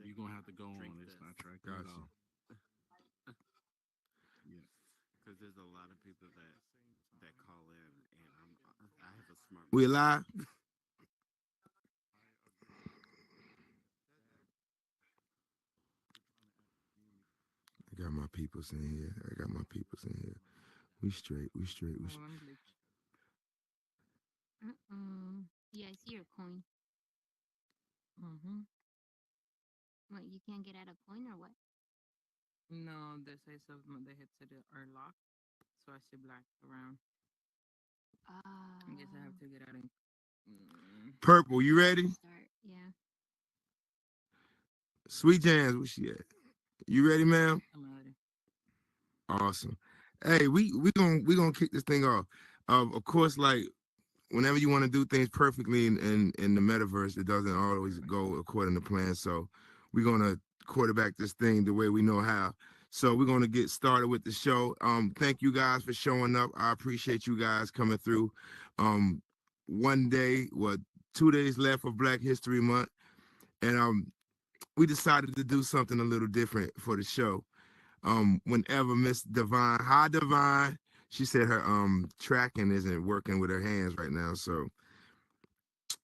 You're gonna have to go on. It's not tracking at Gotcha. all. Yeah. Because there's a lot of people that call in, and I have a smart We mouth. alive? I got my peoples in here. I got my peoples in here. We straight. We straight. We Oh, I'm glitch. Yeah, I see your coin. Mm-hmm. What, you can't get out a coin or what? No, they say some the headset are locked, so I see black around. I guess I have to get out and. Purple, you ready? Start. Yeah, Sweetjammz, where she at? You ready, ma'am? I'm ready. Awesome. Hey, we gonna kick this thing off. Of course, like whenever you want to do things perfectly in the metaverse, it doesn't always go according to plan. So we're gonna quarterback this thing the way we know how. So we're gonna get started with the show. Thank you guys for showing up. I appreciate you guys coming through. Um, one day, what 2 days left of Black History Month, and we decided to do something a little different for the show. Whenever Miss Divine, hi Divine, she said her tracking isn't working with her hands right now, so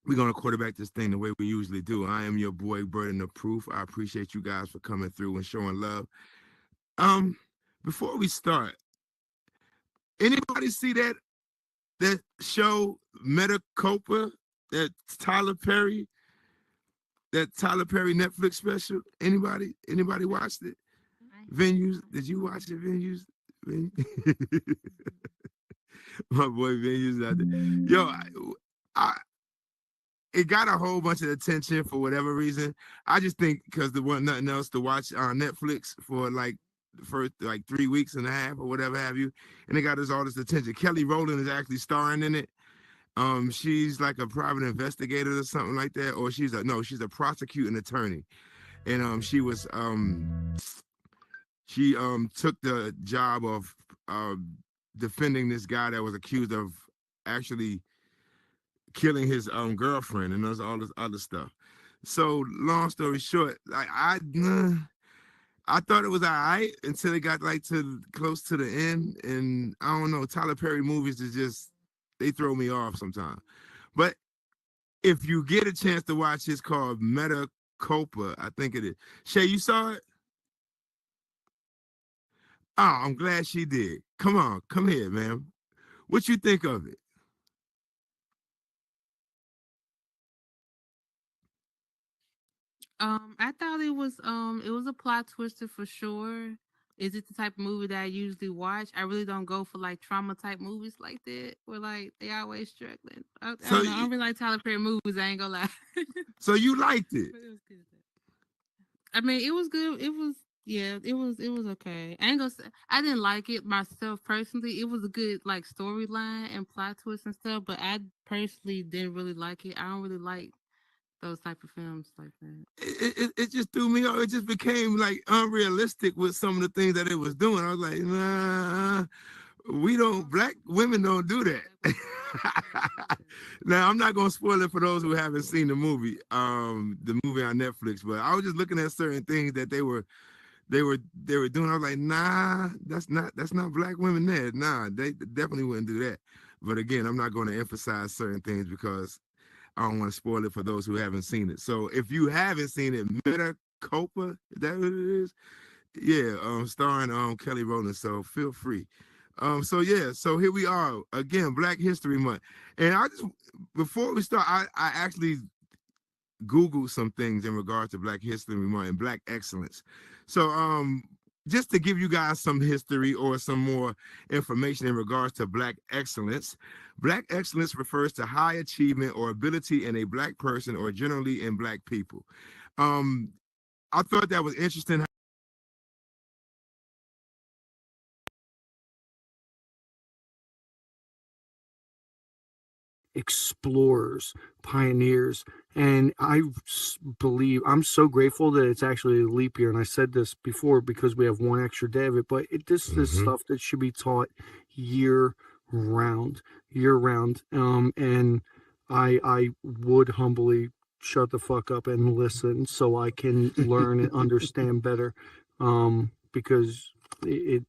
we're gonna quarterback this thing the way we usually do. I am your boy, Burden of Proof. I appreciate you guys for coming through and showing love. Um, Before we start, anybody see that show Metacopa, that Tyler Perry, that Tyler Perry Netflix special? Anybody watched it? Venues, did you watch it? Venues, my boy Venues out there. Yo, I it got a whole bunch of attention for whatever reason. I just think because there wasn't nothing else to watch on Netflix for like the first like 3 weeks and a half or whatever have you, and it got us all this attention. Kelly Rowland is actually starring in it. She's like a private investigator or something like that, or she's a prosecuting attorney, and she took the job of defending this guy that was accused of actually killing his girlfriend and does all this other stuff. So long story short, I thought it was all right until it got like to close to the end, and I don't know. Tyler Perry movies is just they throw me off sometimes. But if you get a chance to watch, it's called Metacopa, I think it is. Shay, you saw it? Oh, I'm glad she did. Come on, come here, man. What you think of it? I thought it was a plot twister for sure. Is it the type of movie that I usually watch? I really don't go for like trauma type movies like that, where like they always struggling. I So, don't know. I don't really like Tyler Perry movies. I ain't gonna lie. so you liked it? But it was good. I mean, it was good. It was yeah. It was okay. I ain't gonna say I didn't like it myself personally. It was a good like storyline and plot twist and stuff, but I personally didn't really like it. I don't really like those type of films like that. It just threw me off. It just became like unrealistic with some of the things that it was doing. I was like, nah, we don't, black women don't do that. Now I'm not gonna spoil it for those who haven't seen the movie on Netflix, but I was just looking at certain things that they were doing. I was like, nah, that's not black women there. Nah, they definitely wouldn't do that. But again, I'm not going to emphasize certain things because I don't want to spoil it for those who haven't seen it. So if you haven't seen it, Metacopa, is that what it is? Yeah, starring Kelly Rowland. So feel free. So yeah, so here we are again, Black History Month. And I just before we start, I actually Googled some things in regard to Black History Month and Black excellence. So just to give you guys some history or some more information in regards to Black excellence. Black excellence refers to high achievement or ability in a Black person or generally in Black people. Um, I thought that was interesting. Explorers, pioneers. And believe I'm so grateful that it's actually a leap year. And I said this before because we have one extra day of it, but this is stuff that should be taught year year round. And I would humbly shut the fuck up and listen so I can learn and understand better. Because you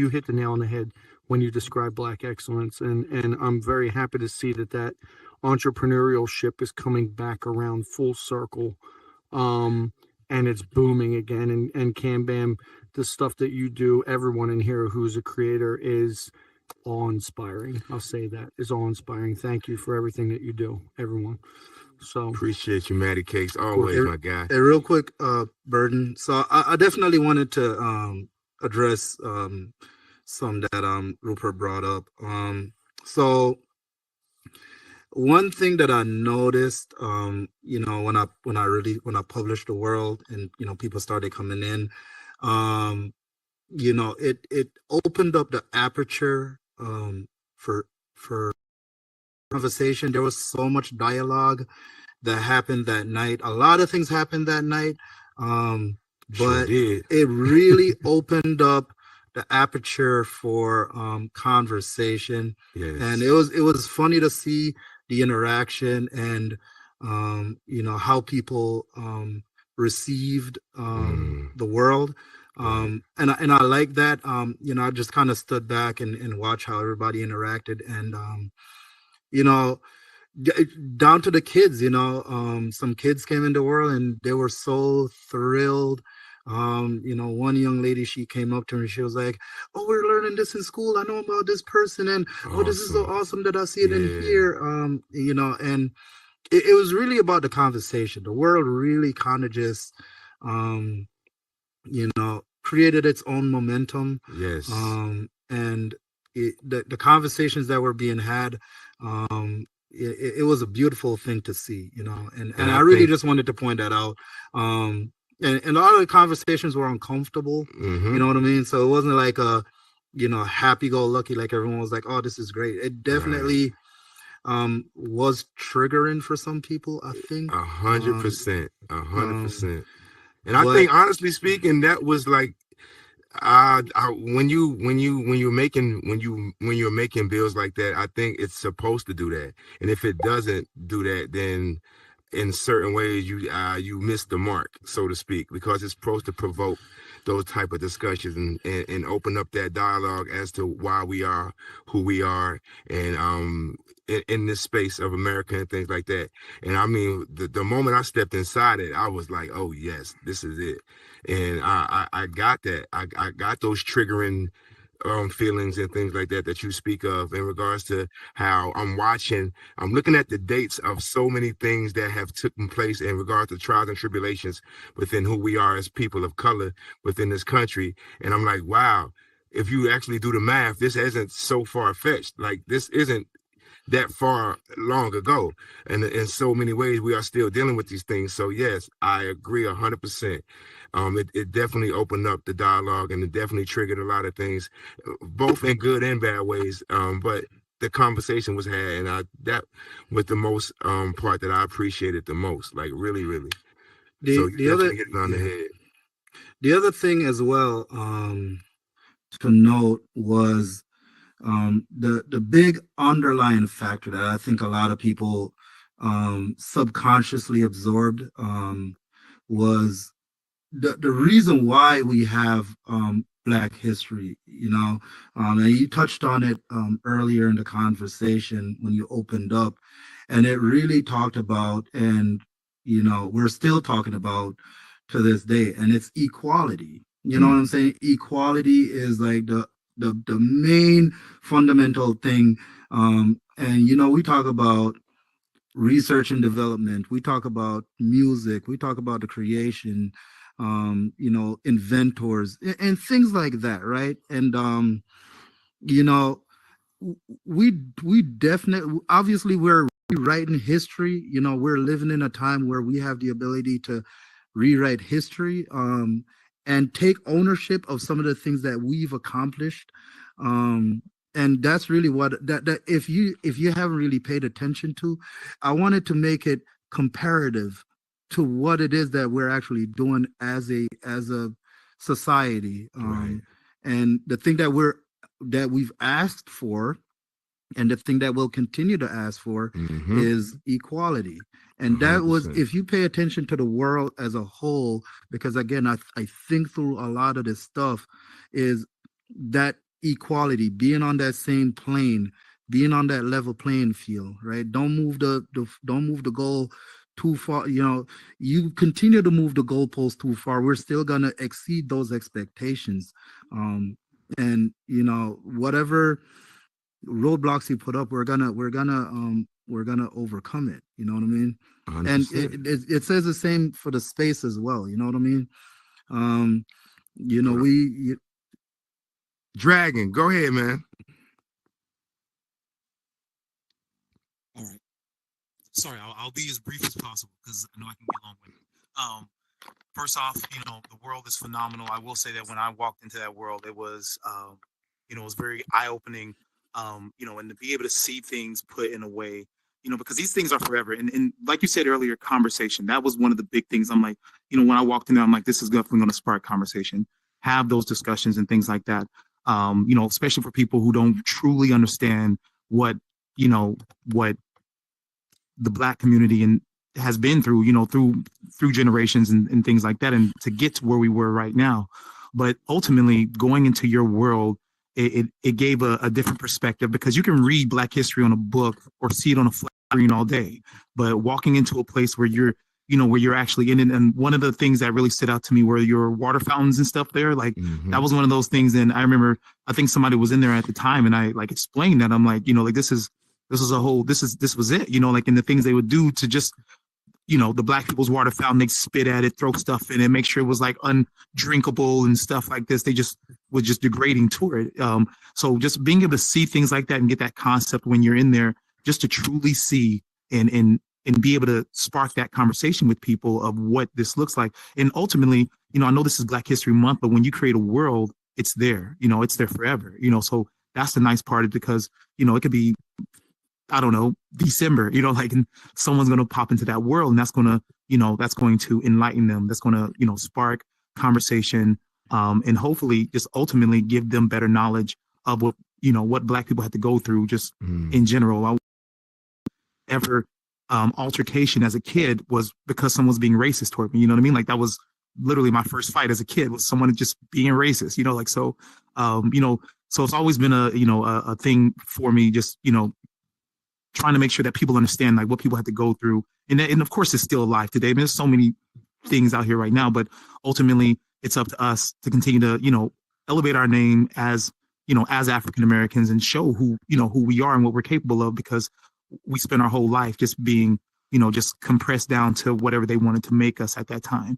hit the nail on the head when you describe Black excellence, and I'm very happy to see that entrepreneurial ship is coming back around full circle, and it's booming again. And Cam Bam, the stuff that you do, everyone in here who's a creator is awe-inspiring. I'll say that is awe-inspiring. Thank you for everything that you do, everyone. So appreciate you, Matty Cakes, always, my guy. A real quick, Burden. So I definitely wanted to address some that Rupert brought up. So one thing that I noticed, you know, when I published The World, and you know, people started coming in, you know, it opened up the aperture for conversation. There was so much dialogue that happened that night. A lot of things happened that night, but it really opened up the aperture for conversation. Yes. And it was funny to see the interaction and you know, how people received The World. And I like that. You know, I just kind of stood back and watched how everybody interacted, and you know, down to the kids, you know, some kids came into The World and they were so thrilled. You know, one young lady, she came up to me, she was like, "Oh, we're learning this in school. I know about this person, and oh, this is so awesome that I see it in here." You know, and it was really about the conversation. The World really kind of just you know, created its own momentum. Yes. And the conversations that were being had, it was a beautiful thing to see, you know, and I really just wanted to point that out. And a lot of the conversations were uncomfortable, you know what I mean? So it wasn't like a, you know, happy-go-lucky, like everyone was like, "Oh, this is great." It definitely was triggering for some people, I think. 100%. 100%. And I think, honestly speaking, that was like, when you're making bills like that, I think it's supposed to do that. And if it doesn't do that, then in certain ways you miss the mark, so to speak, because it's supposed to provoke those type of discussions and open up that dialogue as to why we are who we are, and in this space of America and things like that. And I mean, the moment I stepped inside it, I was like, oh yes, this is it. And I got that. I got those triggering feelings and things like that you speak of, in regards to how I'm looking at the dates of so many things that have taken place in regards to trials and tribulations within who we are as people of color within this country. And I'm like, wow, if you actually do the math, this isn't so far-fetched. Like, this isn't that far long ago, and in so many ways we are still dealing with these things. So yes, I agree 100%. It definitely opened up the dialogue, and it definitely triggered a lot of things, both in good and bad ways. But the conversation was had, and that was the most part that I appreciated the most, like really. So you definitely hit it on the head. The other thing as well to note was the big underlying factor that I think a lot of people subconsciously absorbed was the reason why we have Black history, you know, and you touched on it earlier in the conversation when you opened up, and it really talked about, and you know, we're still talking about to this day, and it's equality. You know what I'm saying? Equality is like the main fundamental thing. And you know, we talk about research and development, we talk about music, we talk about the creation, you know, inventors and things like that, right? And you know, we definitely, obviously we're rewriting history. You know, we're living in a time where we have the ability to rewrite history and take ownership of some of the things that we've accomplished. And that's really what that if you haven't really paid attention to, I wanted to make it comparative to what it is that we're actually doing as a society. Right. And the thing that we've asked for And the thing that we'll continue to ask for is equality. And that was, 100%. if you pay attention to the world as a whole, because again, I think through a lot of this stuff, is that equality, being on that same plane, being on that level playing field, right? Don't move the goal too far. You know, you continue to move the goalpost too far, we're still gonna exceed those expectations. And you know, whatever roadblocks you put up, we're gonna overcome it. You know what I mean? And 100%. it says the same for the space as well. You know what I mean? You know, Dragon, go ahead, man. All right. Sorry, I'll be as brief as possible because I know I can get long-winded. First off, you know, the world is phenomenal. I will say that when I walked into that world, it was, you know, it was very eye-opening, you know, and to be able to see things put in a way, you know, because these things are forever. And like you said earlier, conversation, that was one of the big things. I'm like, you know, when I walked in there, I'm like, this is definitely going to spark conversation, have those discussions and things like that. You know, especially for people who don't truly understand what, you know, what the Black community and has been through, you know, through generations and things like that, and to get to where we were right now. But ultimately, going into your world, it gave a different perspective, because you can read Black history on a book or see it on a flat screen all day, but walking into a place where you're, you know, where you're actually in it. And one of the things that really stood out to me were your water fountains and stuff there. Like that was one of those things. And I remember, I think somebody was in there at the time, and I like explained that. I'm like, you know, like this was it, you know, like, and the things they would do to just, you know, the Black people's water fountain, they spit at it, throw stuff in it, make sure it was like undrinkable and stuff like this. They just was just degrading to it. So just being able to see things like that and get that concept when you're in there, just to truly see and be able to spark that conversation with people of what this looks like. And ultimately, you know, I know this is Black History Month, but when you create a world, it's there, you know, it's there forever, you know. So that's the nice part of it, because, you know, it could be, I don't know, December, you know, like, and someone's going to pop into that world, and that's going to, you know, that's going to enlighten them. That's going to, you know, spark conversation, and hopefully just ultimately give them better knowledge of what, you know, what Black people had to go through just in general. Ever altercation as a kid was because someone was being racist toward me. You know what I mean? Like that was literally my first fight as a kid, was someone just being racist, you know, like, so, you know, so it's always been a, you know, a thing for me, just, you know, trying to make sure that people understand like what people had to go through. And of course it's still alive today. I mean, there's so many things out here right now, but ultimately it's up to us to continue to, you know, elevate our name as, you know, as African Americans, and show who, you know, who we are and what we're capable of, because we spent our whole life just being, you know, just compressed down to whatever they wanted to make us at that time.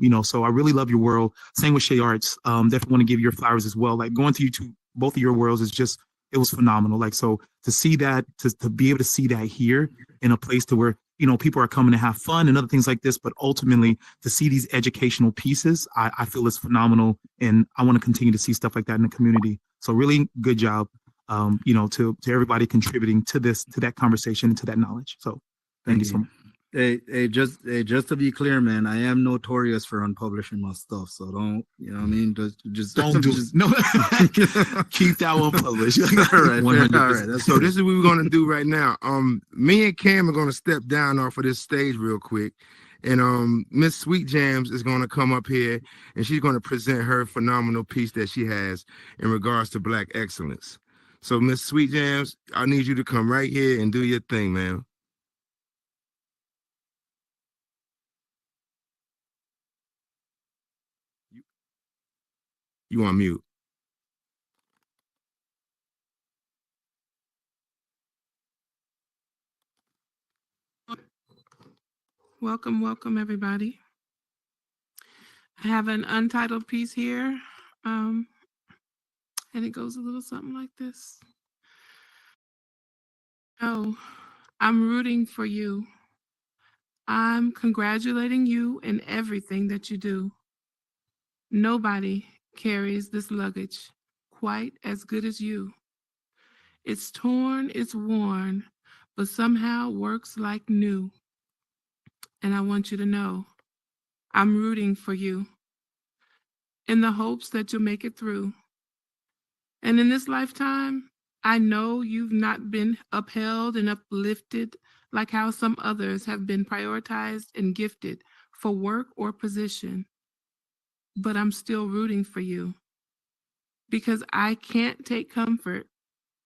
You know, so I really love your world. Same with Shea Arts. Definitely want to give your flowers as well. Like going to you two, both of your worlds is just, it was phenomenal. Like, so to see that, to be able to see that here in a place to where, you know, people are coming to have fun and other things like this, but ultimately to see these educational pieces, I feel is phenomenal. And I want to continue to see stuff like that in the community. So really good job, you know, to everybody contributing to this, to that conversation, to that knowledge. So thank you so much. Hey, just to be clear, man, I am notorious for unpublishing my stuff, so don't, you know what I mean? Just don't do it. No, keep that one published. All right, 100%. All right. So this is what we're gonna do right now. Me and Cam are gonna step down off of this stage real quick, and Miss sweetjammz is gonna come up here, and she's gonna present her phenomenal piece that she has in regards to Black excellence. So Miss sweetjammz, I need you to come right here and do your thing, man. You on mute. Welcome, everybody. I have an untitled piece here, and it goes a little something like this. Oh, I'm rooting for you. I'm congratulating you in everything that you do. Nobody carries this luggage quite as good as you. It's torn, it's worn, but somehow works like new. And I want you to know, I'm rooting for you in the hopes that you'll make it through. And in this lifetime, I know you've not been upheld and uplifted like how some others have been prioritized and gifted for work or position, but I'm still rooting for you because I can't take comfort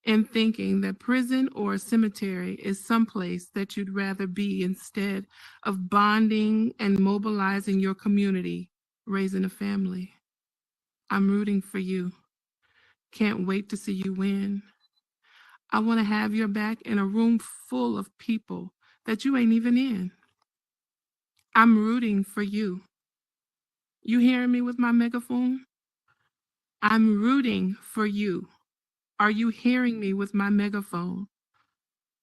in thinking that prison or cemetery is someplace that you'd rather be instead of bonding and mobilizing your community, raising a family. I'm rooting for you. Can't wait to see you win. I want to have your back in a room full of people that you ain't even in. I'm rooting for you. You hearing me with my megaphone? I'm rooting for you. Are you hearing me with my megaphone?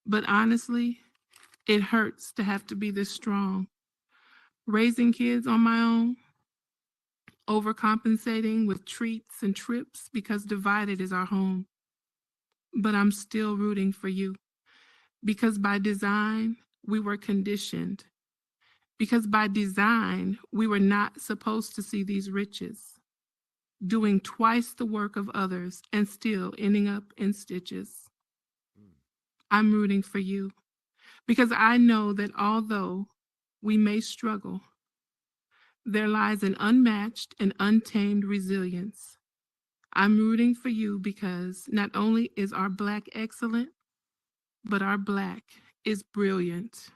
But honestly, it hurts to have to be this strong. Raising kids on my own, overcompensating with treats and trips because divided is our home. But I'm still rooting for you because by design, we were conditioned. Because by design, we were not supposed to see these riches, doing twice the work of others and still ending up in stitches. I'm rooting for you because I know that although we may struggle, there lies an unmatched and untamed resilience. I'm rooting for you because not only is our Black excellent, but our Black is brilliant.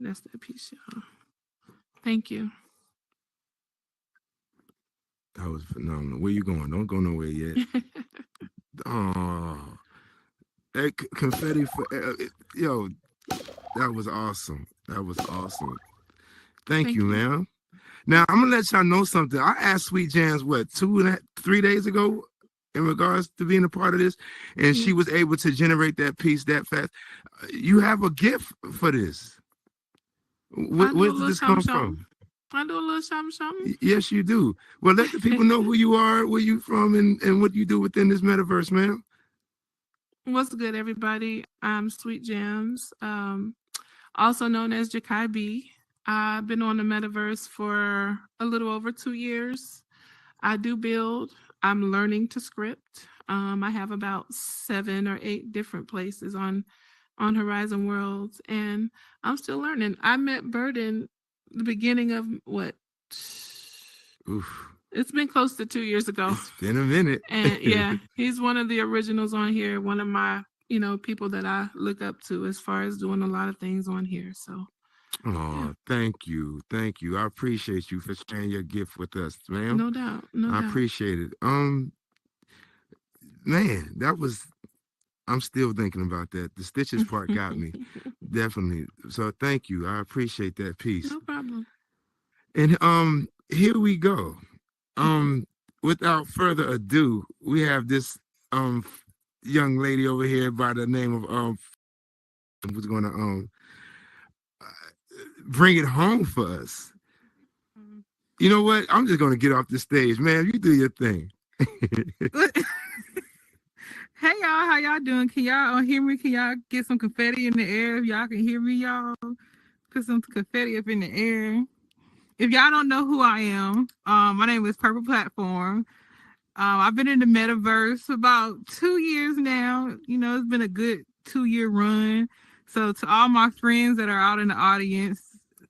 That's that piece, y'all. Thank you. That was phenomenal. Where you going? Don't go nowhere yet. Oh, hey, confetti for yo. That was awesome. That was awesome. Thank you, ma'am. Now I'm gonna let y'all know something. I asked sweetjammz what 3 days ago in regards to being a part of this, and she was able to generate that piece that fast. You have a gift for this. Where did this come from? I do a little something. Yes, you do. Well, let the people know who you are, where you from, and what you do within this metaverse, ma'am. What's good, everybody? I'm sweetjammz, also known as Jakai B. I've been on the metaverse for a little over 2 years. I do build. I'm learning to script. I have about 7 or 8 different places on Horizon Worlds, and I'm still learning. I met Burden the beginning of what? Oof. It's been close to 2 years ago. It's been a minute. And yeah, he's one of the originals on here. One of my, people that I look up to as far as doing a lot of things on here. So. Oh, yeah. Thank you. I appreciate you for sharing your gift with us, ma'am. No doubt. No doubt. I appreciate it. Man, I'm still thinking about that. The stitches part got me. Definitely. So thank you. I appreciate that piece. No problem. And here we go. Without further ado, we have this young lady over here by the name of who's gonna bring it home for us. You know what? I'm just gonna get off the stage, man. You do your thing. Hey y'all, how y'all doing? Can y'all hear me? Can y'all get some confetti in the air? If y'all can hear me, y'all put some confetti up in the air. If y'all don't know who I am, my name is Purple Platform. I've been in the metaverse for about 2 years now. It's been a good 2-year run. So to all my friends that are out in the audience,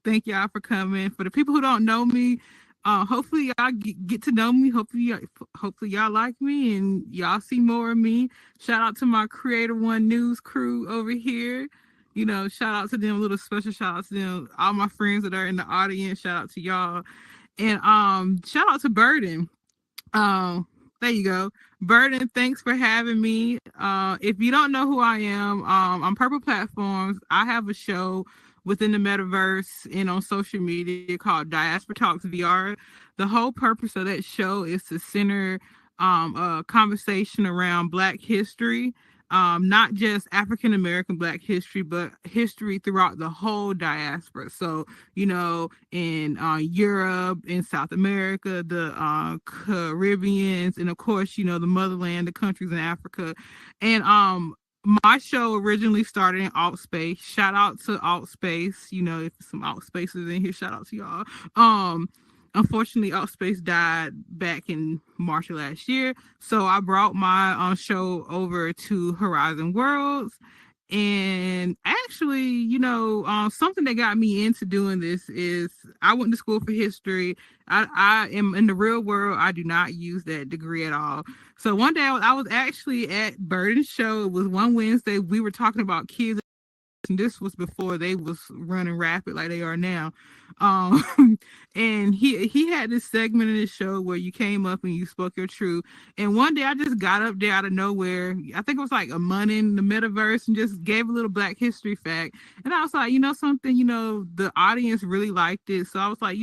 thank y'all for coming. For the people who don't know me, hopefully y'all get to know me. Hopefully y'all like me and y'all see more of me. Shout out to my Creator One News crew over here. Shout out to them, a little special shout out to them. All my friends that are in the audience, shout out to y'all. And shout out to Burden. There you go. Burden, thanks for having me. If you don't know who I am, I'm Purple Platforms. I have a show within the metaverse and on social media called Diaspora Talks VR. The whole purpose of that show is to center a conversation around Black history, not just African American Black history, but history throughout the whole diaspora. So, in Europe, in South America, the Caribbeans, and of course, the motherland, the countries in Africa. And my show originally started in Alt Space. Shout out to Alt Space. If some Alt Spaces in here, shout out to y'all. unfortunately, Outspace died back in March of last year. So I brought my show over to Horizon Worlds. And actually, something that got me into doing this is I went to school for history. I am in the real world. I do not use that degree at all. So one day I was actually at Burden's show. It was one Wednesday. We were talking about kids. And this was before they was running rapid like they are now. And he had this segment in his show where you came up and you spoke your truth. And one day I just got up there out of nowhere. I think it was like a month in the metaverse and just gave a little Black history fact. And I was like, something, the audience really liked it. So I was like,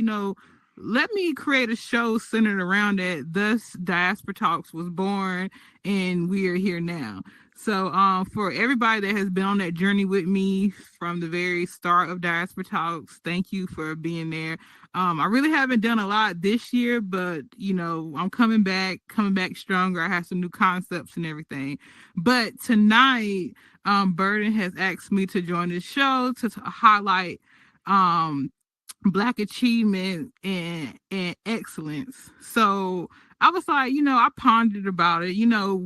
let me create a show centered around that. Thus, Diaspora Talks was born, and we are here now. So for everybody that has been on that journey with me from the very start of Diaspora Talks, thank you for being there. I really haven't done a lot this year, but I'm coming back stronger. I have some new concepts and everything. But tonight, Burden has asked me to join this show to highlight Black achievement and excellence. So I was like, I pondered about it.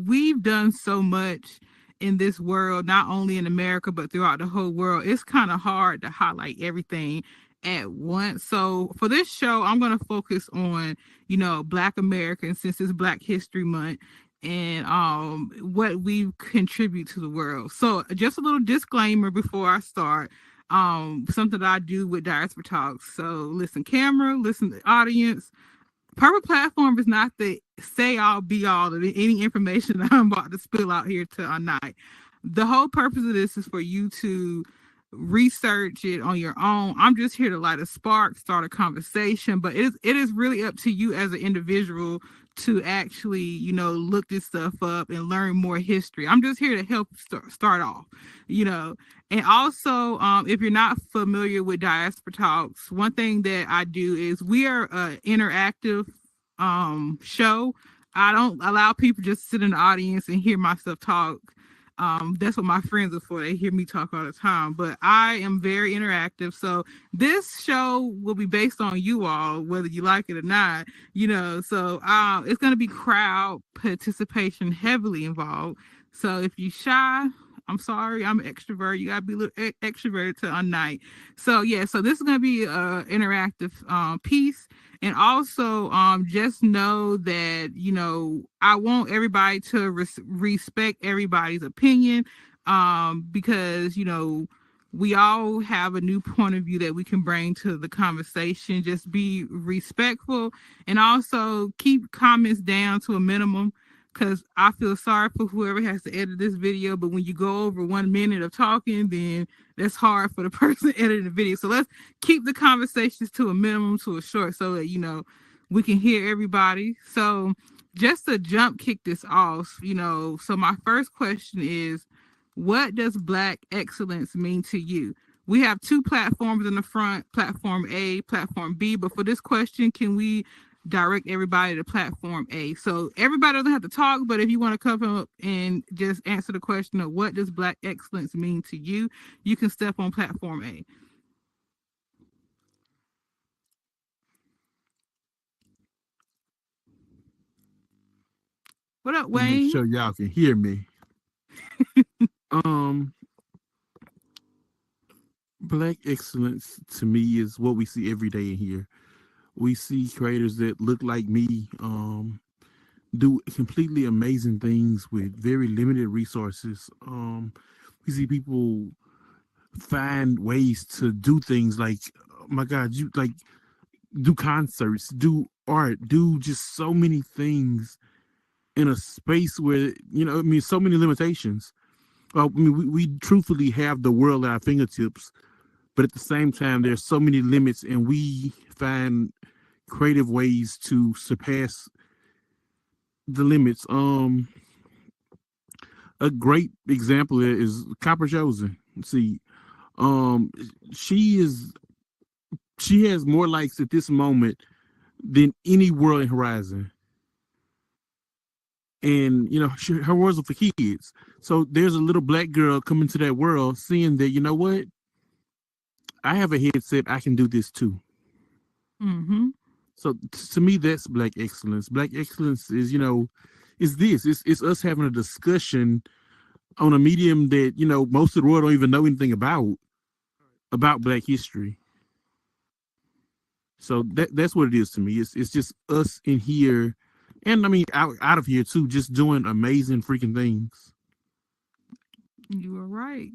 We've done so much in this world, not only in America, but throughout the whole world. It's kind of hard to highlight everything at once. So for this show, I'm going to focus on, Black Americans, since it's Black History Month, and what we contribute to the world. So just a little disclaimer before I start. Something that I do with Diaspora Talks. So listen, camera, listen to the audience. Purple Platform is not the say all be all of any information that I'm about to spill out here tonight. The whole purpose of this is for you to research it on your own. I'm just here to light a spark, start a conversation, but it is really up to you as an individual to actually, look this stuff up and learn more history. I'm just here to help start off, And also, if you're not familiar with Diaspora Talks, one thing that I do is we are an interactive show. I don't allow people just sit in the audience and hear myself talk. That's what my friends are for. They hear me talk all the time, but I am very interactive. So this show will be based on you all, whether you like it or not, so it's going to be crowd participation heavily involved. So if you're shy, I'm sorry, I'm an extrovert. You got to be a little extroverted to unite. So yeah, so this is going to be an interactive piece. And also, just know that, I want everybody to respect everybody's opinion, because, we all have a new point of view that we can bring to the conversation. Just be respectful and also keep comments down to a minimum, because I feel sorry for whoever has to edit this video. But when you go over 1 minute of talking, then that's hard for the person editing the video. So let's keep the conversations to a minimum, to a short, so that, we can hear everybody. So just to kick this off, so my first question is, what does Black excellence mean to you? We have two platforms in the front, platform A, platform B. But for this question, can we direct everybody to platform A? So everybody doesn't have to talk, but if you want to come up and just answer the question of what does Black excellence mean to you, you can step on platform A. What up, Wayne? Make sure y'all can hear me. Black excellence to me is what we see every day in here. We see creators that look like me, do completely amazing things with very limited resources. We see people find ways to do things like, oh my God, you like do concerts, do art, do just so many things in a space where, so many limitations. We truthfully have the world at our fingertips, but at the same time, there's so many limits, and we find creative ways to surpass the limits. A great example is Copper Chosen. See, she has more likes at this moment than any world in Horizon. And, her words are for kids. So there's a little Black girl coming to that world seeing that, I have a headset, I can do this too. Mm-hmm. So to me, that's black excellence. Black excellence is, is this. It's us having a discussion on a medium that, most of the world don't even know anything about black history. So that's what it is to me. It's just us in here, and I mean out of here too, just doing amazing freaking things. You are right.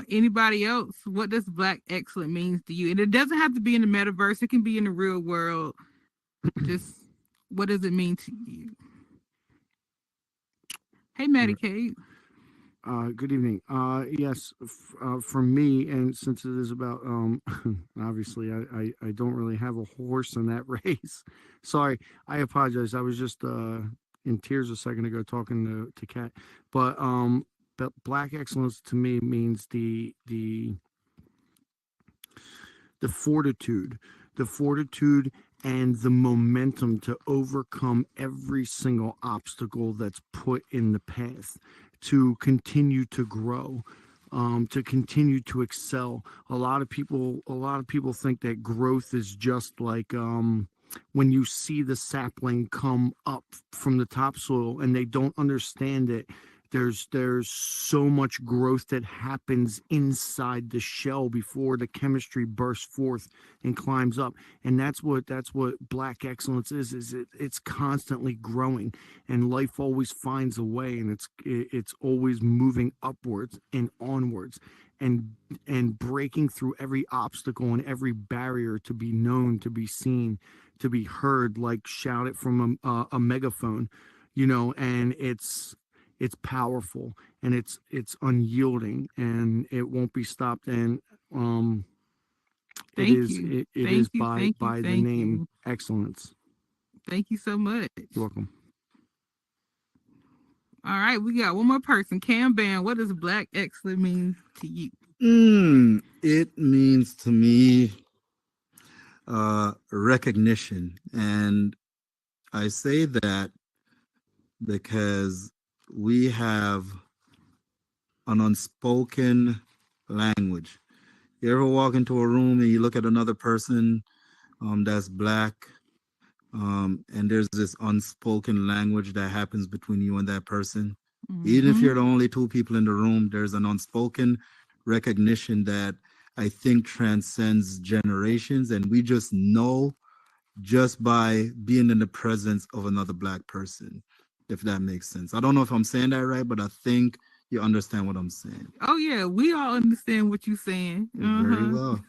Anybody else? What does black excellent means to you? And it doesn't have to be in the metaverse. It can be in the real world. Just what does it mean to you? Hey, Maddie Kate. Good evening. Yes, for me, and since it is about, obviously, I don't really have a horse in that race. Sorry, I apologize. I was just in tears a second ago talking to Kat. But black excellence to me means the fortitude, and the momentum to overcome every single obstacle that's put in the path, to continue to grow, to continue to excel. A lot of people think that growth is just like when you see the sapling come up from the topsoil, and they don't understand it. There's so much growth that happens inside the shell before the chemistry bursts forth and climbs up. And that's what black excellence is it's constantly growing, and life always finds a way, and it's always moving upwards and onwards, and breaking through every obstacle and every barrier to be known, to be seen, to be heard, like shout it from a megaphone, and it's powerful, and it's unyielding, and it won't be stopped. And it is by the name excellence. Thank you so much. You're welcome. All right, we got one more person. Cam Band, what does black excellence mean to you? It means to me recognition, and I say that because we have an unspoken language. You ever walk into a room and you look at another person that's black, and there's this unspoken language that happens between you and that person? Even if you're the only two people in the room, there's an unspoken recognition that I think transcends generations, and we just know just by being in the presence of another black person, if that makes sense. I don't know if I'm saying that right, but I think you understand what I'm saying. Oh yeah, we all understand what you're saying. Very well.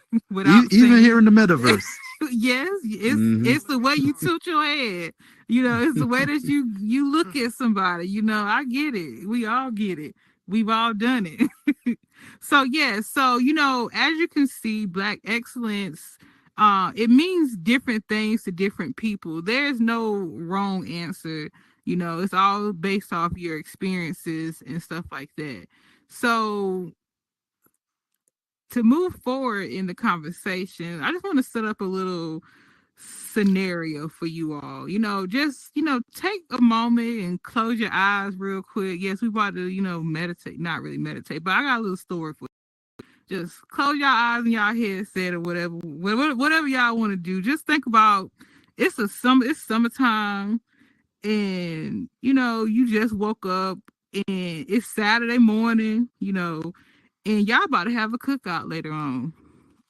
Even here in the metaverse. Yes, it's the way you tilt your head. It's the way that you look at somebody. I get it. We all get it. We've all done it. So as you can see, black excellence, it means different things to different people. There's no wrong answer. It's all based off your experiences and stuff like that. So to move forward in the conversation, I just want to set up a little scenario for you all. Just take a moment and close your eyes real quick. Yes, we about to meditate, not really meditate, but I got a little story for you. Just close your eyes and y'all headset or whatever y'all want to do. Just think about it's summertime, and you just woke up, and it's Saturday morning, and y'all about to have a cookout later on.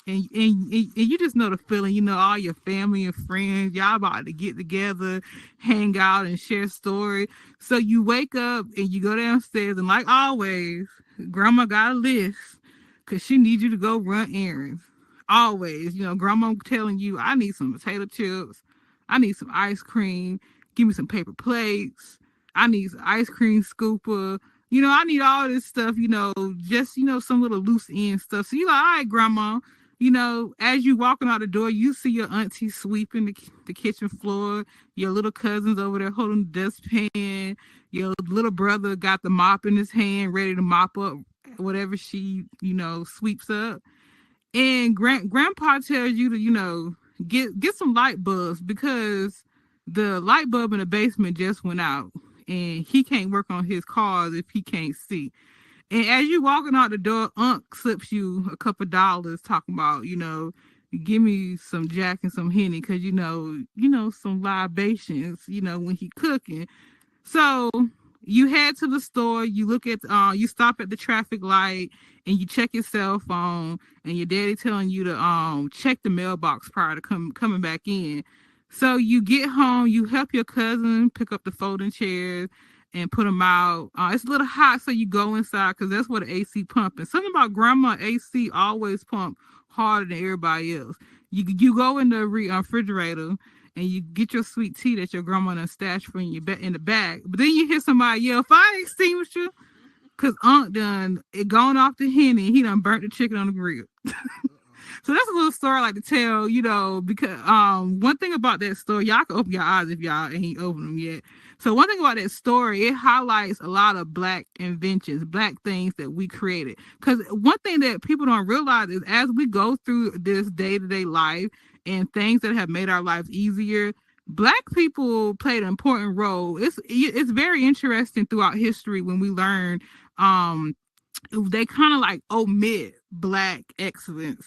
And you just know the feeling, all your family and friends, y'all about to get together, hang out, and share stories. So you wake up and you go downstairs, and like always, grandma got a list because she needs you to go run errands. Always, grandma telling you, I need some potato chips, I need some ice cream, give me some paper plates, I need some ice cream scooper. I need all this stuff, just, some little loose end stuff. So you're like, all right, grandma. As you walking out the door, you see your auntie sweeping the kitchen floor, your little cousins over there holding the dustpan, your little brother got the mop in his hand, ready to mop up whatever she, sweeps up. And grandpa tells you to, get some light bulbs, because the light bulb in the basement just went out, and he can't work on his cars if he can't see. And as you walking out the door, Unc slips you a couple dollars, talking about, give me some Jack and some Henny, because some libations, when he cooking. So you head to the store, you look at, you stop at the traffic light, and you check your cell phone, and your daddy telling you to check the mailbox prior to coming back in. So you get home, you help your cousin pick up the folding chairs and put them out. It's a little hot, so you go inside because that's where the AC pumping. Something about grandma AC always pump harder than everybody else. You go in the refrigerator and you get your sweet tea that your grandma done stashed for in the bag. But then you hear somebody yell, "Fire extinguisher!" Because Unc done it gone off the Henny. He done burnt the chicken on the grill. So that's a little story I like to tell, because one thing about that story, y'all can open your eyes if y'all ain't opened them yet. So one thing about that story, it highlights a lot of Black inventions, Black things that we created. Because one thing that people don't realize is as we go through this day-to-day life and things that have made our lives easier, Black people played an important role. It's very interesting throughout history when we learn they kind of like omit Black excellence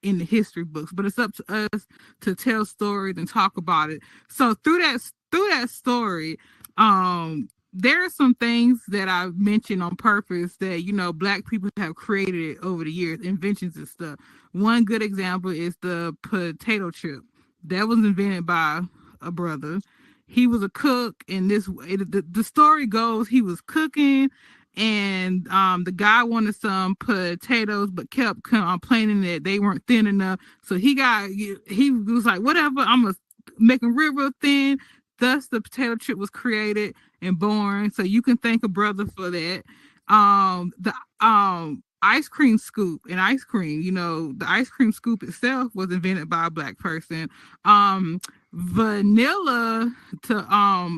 in the history books, but it's up to us to tell stories and talk about it. So through that story, there are some things that I mentioned on purpose that Black people have created over the years, inventions and stuff. One good example is the potato chip that was invented by a brother. He was a cook, and the story goes he was cooking, and the guy wanted some potatoes but kept complaining that they weren't thin enough. So he was like, whatever, I'm gonna make them real thin. Thus the potato chip was created and born. So you can thank a brother for that. The ice cream scoop and ice cream, the ice cream scoop itself was invented by a Black person. Vanilla,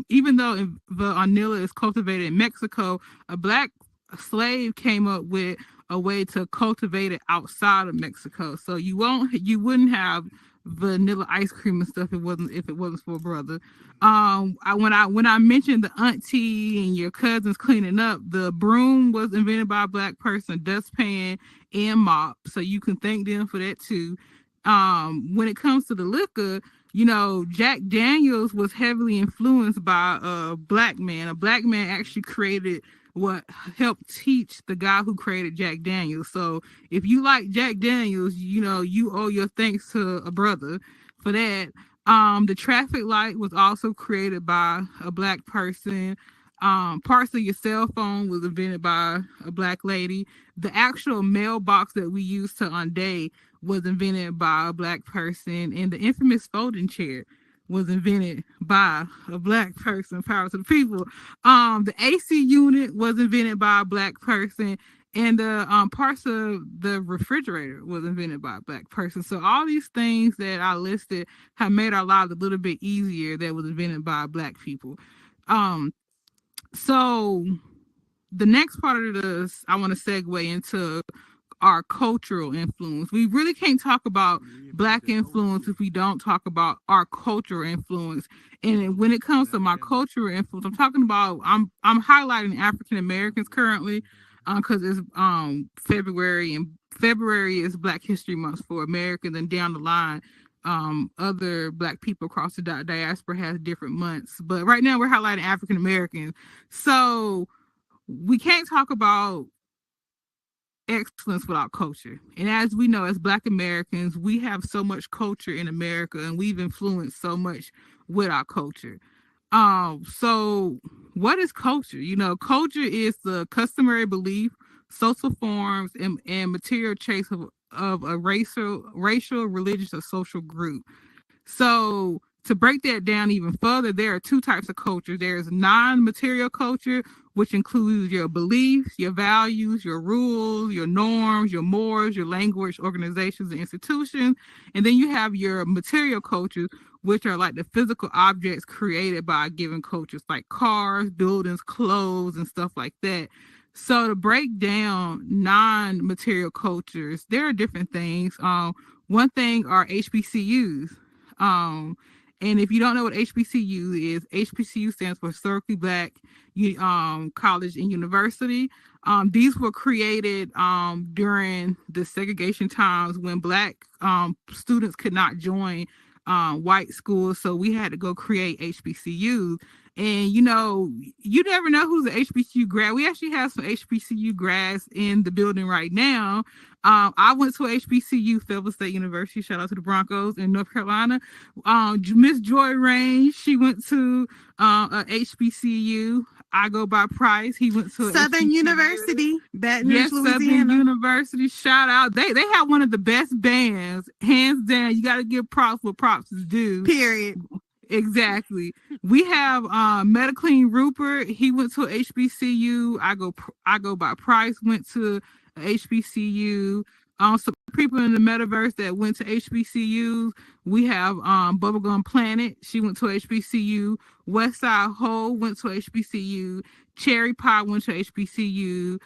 even though vanilla is cultivated in Mexico, a Black slave came up with a way to cultivate it outside of Mexico. So you wouldn't have vanilla ice cream and stuff if it wasn't for a brother. When I mentioned the auntie and your cousins cleaning up, the broom was invented by a Black person, dustpan and mop. So you can thank them for that too. When it comes to the liquor, Jack Daniels was heavily influenced by a Black man. A Black man actually created what helped teach the guy who created Jack Daniels. So if you like Jack Daniels, you owe your thanks to a brother for that. The traffic light was also created by a Black person. Parts of your cell phone was invented by a Black lady. The actual mailbox that we use to unday was invented by a Black person, and the infamous folding chair was invented by a Black person. Power to the people. The AC unit was invented by a Black person, and the parts of the refrigerator was invented by a Black person. So all these things that I listed have made our lives a little bit easier that was invented by Black people. So the next part of this, I want to segue into our cultural influence. We really can't talk about Black influence if we don't talk about our cultural influence. And when it comes to my cultural influence, I'm talking about I'm highlighting African Americans currently because it's February, and February is Black History Month for Americans, and down the line other Black people across the diaspora has different months. But right now we're highlighting African Americans. So we can't talk about excellence without culture. And as we know, as Black Americans, we have so much culture in America, and we've influenced so much with our culture. So what is culture? Culture is the customary belief, social forms, and material traits of a racial, religious, or social group. So to break that down even further, there are two types of culture. There's non-material culture, which includes your beliefs, your values, your rules, your norms, your mores, your language, organizations, and institutions. And then you have your material cultures, which are like the physical objects created by given cultures, like cars, buildings, clothes, and stuff like that. So to break down non-material cultures, there are different things. One thing are HBCUs. And if you don't know what HBCU is, HBCU stands for Historically Black College and University. These were created during the segregation times when Black students could not join white schools, so we had to go create HBCUs. And you never know who's an HBCU grad. We actually have some HBCU grads in the building right now. I went to HBCU, Fayetteville State University. Shout out to the Broncos in North Carolina. Miss Joy Rain, she went to a HBCU. I go by Price. He went to Southern University, Baton Rouge, Louisiana. Southern University. Shout out. They have one of the best bands, hands down. You got to give props what props is due. Period. Exactly. We have Metaclean Rupert. He went to a HBCU. I go by Price. Went to a HBCU. Some people in the metaverse that went to HBCUs. We have Bubblegum Planet. She went to HBCU. Westside Ho went to HBCU. Cherry Pie went to HBCU.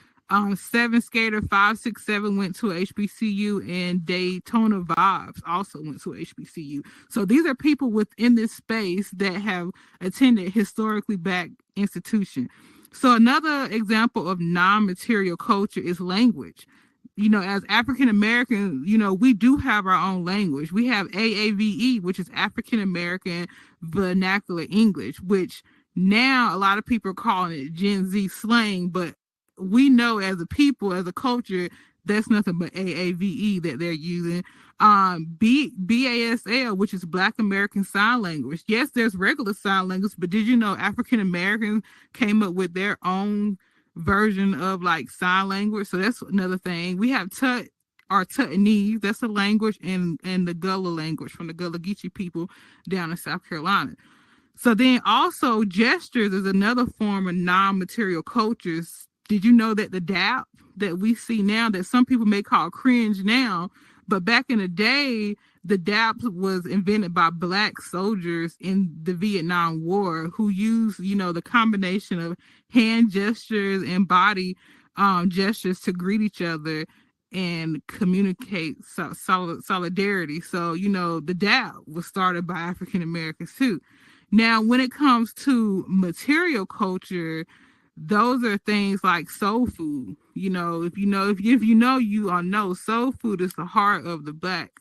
Seven Skater 567 went to HBCU, and Daytona Vibes also went to HBCU. So these are people within this space that have attended historically Black institution. So another example of non-material culture is language. As African Americans, we do have our own language. We have AAVE, which is African American Vernacular English, which now a lot of people are calling it Gen Z slang, but we know as a people, as a culture, that's nothing but AAVE that they're using. BASL, which is Black American Sign Language. Yes, there's regular sign language, but did you know African Americans came up with their own version of like sign language? So that's another thing. We have Tut or Tutnese, that's a language, and the Gullah language from the Gullah Geechee people down in South Carolina. So then also gestures is another form of non-material cultures. Did you know that the dap that we see now, that some people may call cringe now, but back in the day, the dap was invented by Black soldiers in the Vietnam War who used, the combination of hand gestures and body gestures to greet each other and communicate solidarity. So, the dap was started by African Americans too. Now, when it comes to material culture, those are things like soul food. If you know, soul food is the heart of the Black,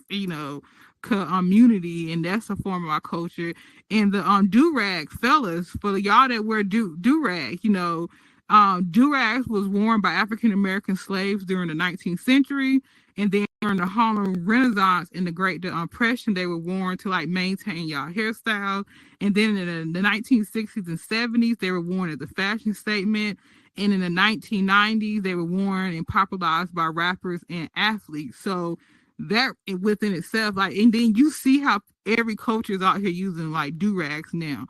community, and that's a form of our culture. And the do-rag, fellas, for y'all that wear do-rag, do-rags was worn by African American slaves during the 19th century, and then during the Harlem Renaissance and the Great Depression, they were worn to like maintain y'all hairstyles. And then in the 1960s and 70s, they were worn as a fashion statement. And in the 1990s, they were worn and popularized by rappers and athletes. So that within itself, and then you see how every culture is out here using like do-rags now.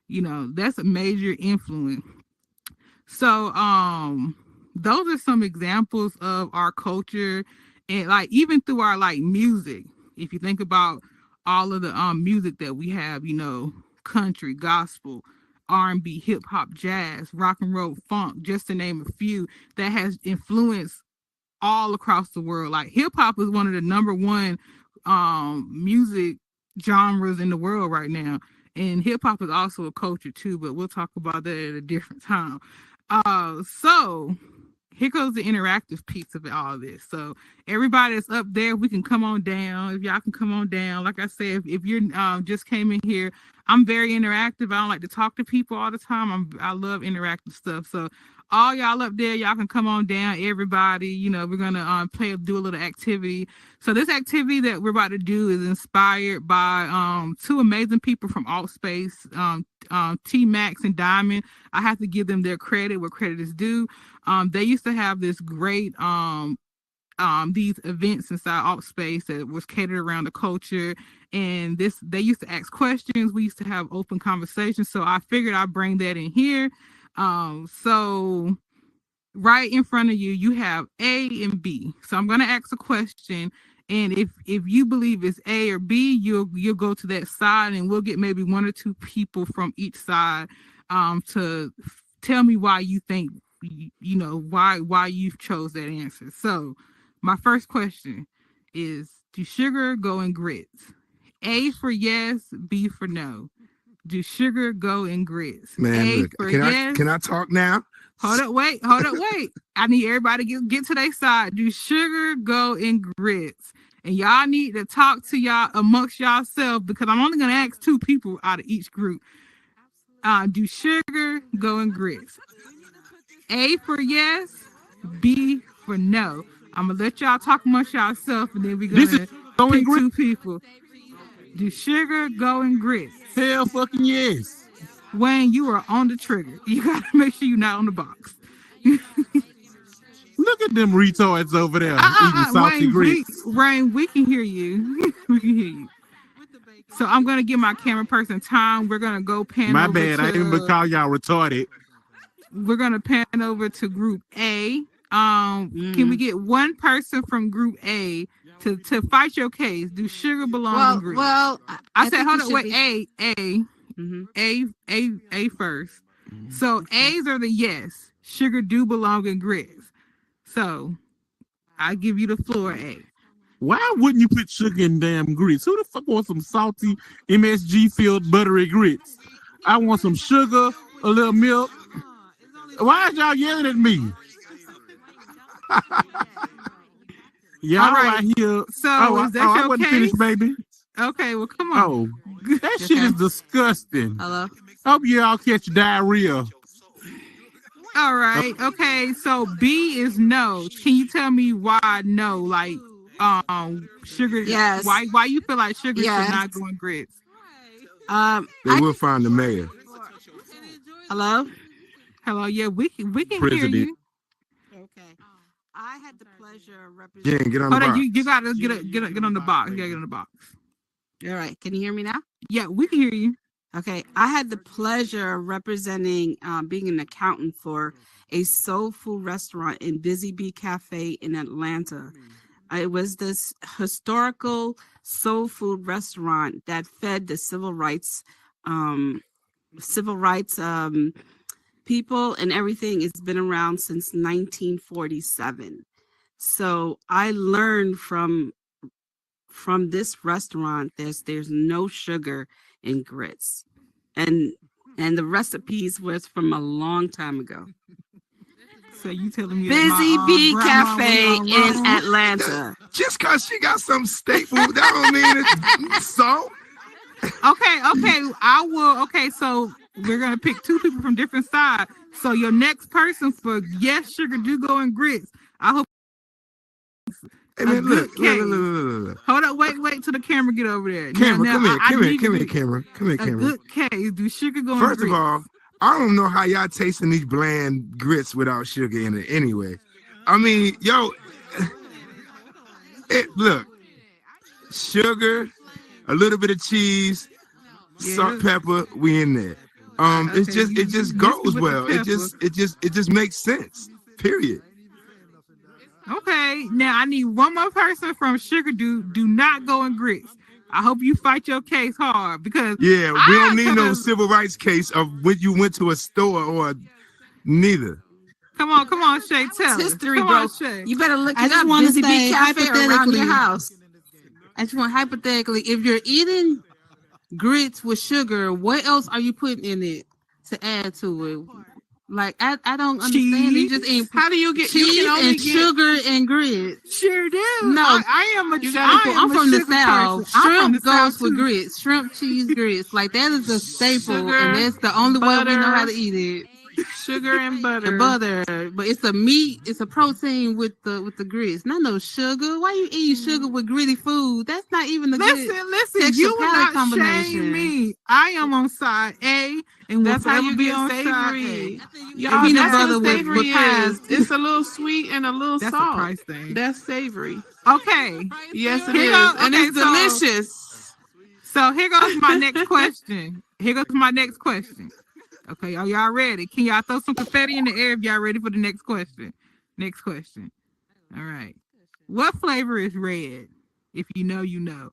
That's a major influence. So those are some examples of our culture, and like even through our like music. If you think about all of the music that we have, country, gospel, R&B, hip hop, jazz, rock and roll, funk, just to name a few, that has influenced all across the world. Like hip hop is one of the number one music genres in the world right now. And hip hop is also a culture too, but we'll talk about that at a different time. So here goes the interactive piece of all of this. So everybody that's up there, we can come on down. If y'all can come on down. Like I said, if you're just came in here, I'm very interactive. I don't like to talk to people all the time. I love interactive stuff. So all y'all up there, y'all can come on down. Everybody, we're gonna do a little activity. So this activity that we're about to do is inspired by two amazing people from Alt Space, T Max and Diamond. I have to give them their credit where credit is due. They used to have this great these events inside Alt Space that was catered around the culture, and they used to ask questions. We used to have open conversations. So I figured I'd bring that in here. So right in front of you, you have A and B. So I'm going to ask a question, and if you believe it's A or B, you'll go to that side, and we'll get maybe one or two people from each side to tell me why you think why you've chose that answer. So my first question is, do sugar go in grits? A for yes, B for no. Do sugar go in grits? Man, A look, for can yes. I talk now? Hold up, wait. I need everybody to get to their side. Do sugar go in grits? And y'all need to talk to y'all amongst yourselves because I'm only gonna ask 2 people out of each group. Do sugar go in grits? A for yes, B for no. I'm gonna let y'all talk amongst yourselves, and then we're gonna pick 2 people. Do sugar go in grits? Hell fucking yes. Wayne, you are on the trigger. You gotta make sure you're not on the box. Look at them retards over there eating salty grits. Wayne, we can hear you. We can hear you. So I'm gonna give my camera person time. We're gonna go pan. My over bad. I ain't even call y'all retarded. We're gonna pan over to group A. Can we get one person from group A to fight your case? Do sugar belong in grits? Well, I said, hold on, wait, A first. So A's are the yes. Sugar do belong in grits. So I give you the floor, A. Why wouldn't you put sugar in damn grits? Who the fuck wants some salty MSG filled buttery grits? I want some sugar, a little milk. Why is y'all yelling at me? Y'all right here. So is that your I wasn't case? finished, baby. Okay, well, come on. Oh, that shit is disgusting. Hello? Hope y'all catch diarrhea. All right. Okay. So B is no. Can you tell me why no? Like, sugar. Yes. Why you feel like sugar should not go in grits? They will find the mayor. Hello? Yeah, we can President. hear you. Okay. I had the pleasure of representing. Yeah, get on the box. You gotta get on the box. You gotta get on the box. All right. Can you hear me now? Yeah, we can hear you. Okay. I had the pleasure of representing being an accountant for a soul food restaurant in Busy Bee Cafe in Atlanta. It was this historical soul food restaurant that fed the civil rights people and everything. It's been around since 1947. So I learned from this restaurant there's no sugar in grits, and the recipes was from a long time ago. So you telling me Busy Bee Cafe in Atlanta. Just cause she got some staple, that don't mean it's so. Okay. I will. Okay, so we're gonna pick 2 people from different sides. So your next person for yes, sugar do go in grits. I hope. Hey man, look. Hold up, wait till the camera get over there. Camera, now, come here, camera. A good case. Do sugar go in First grits? of all, I don't know how y'all tasting these bland grits without sugar in it anyway. I mean, look, sugar, a little bit of cheese, salt, pepper, we in there. It just goes well. It just makes sense. Period. Okay, now I need one more person from sugar do not go in grits. I hope you fight your case hard because we don't need no civil rights case of when you went to a store or neither. Come on, Shay, tell us. History, Come bro. on, Shay. You better look I it just up. want to Busy Bee say Cafe around your house. I just want hypothetically, if you're eating grits with sugar, what else are you putting in it to add to it? Like I don't understand. You just eat How do you get cheese you can only and sugar and grits. Sure do. No, I'm from the South. Shrimp goes with grits. Shrimp, cheese, grits. Like that is a staple, Sugar, and that's the only way we know how to butter, eat it. Sugar and butter. And butter, but it's a meat. It's a protein with the grits. Not no sugar. Why you eating sugar with gritty food? That's not even the Listen. You will not shame me. I am on side A, and that's how you be get on savory. side A. Y'all, peanut that's butter what savory with pies. It's a little sweet and a little That's salt. a price thing. That's savory. Okay. Yes, it Here is, goes- and okay, it's so- delicious. So here goes my next question. Okay, are y'all ready? Can y'all throw some confetti in the air if y'all ready for the next question? All right. What flavor is red? If you know, you know.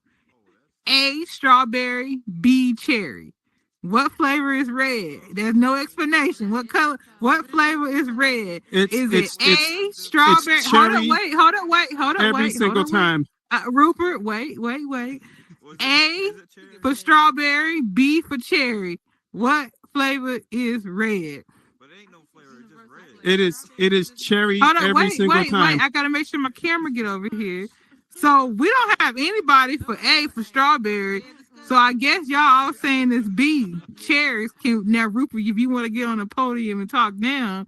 A, strawberry, B, cherry. What flavor is red? There's no explanation. What color? What flavor is red? Is it A, strawberry? Hold up, wait. Every single time. Rupert, wait. A for strawberry, B for cherry. What flavor is red? But it ain't no flavor, it's just red. It is cherry Hold on, every single time. wait. I gotta make sure my camera get over here. So we don't have anybody for A for strawberry. So I guess y'all all saying it's B. Cherries can now, Rupert, if you want to get on the podium and talk now.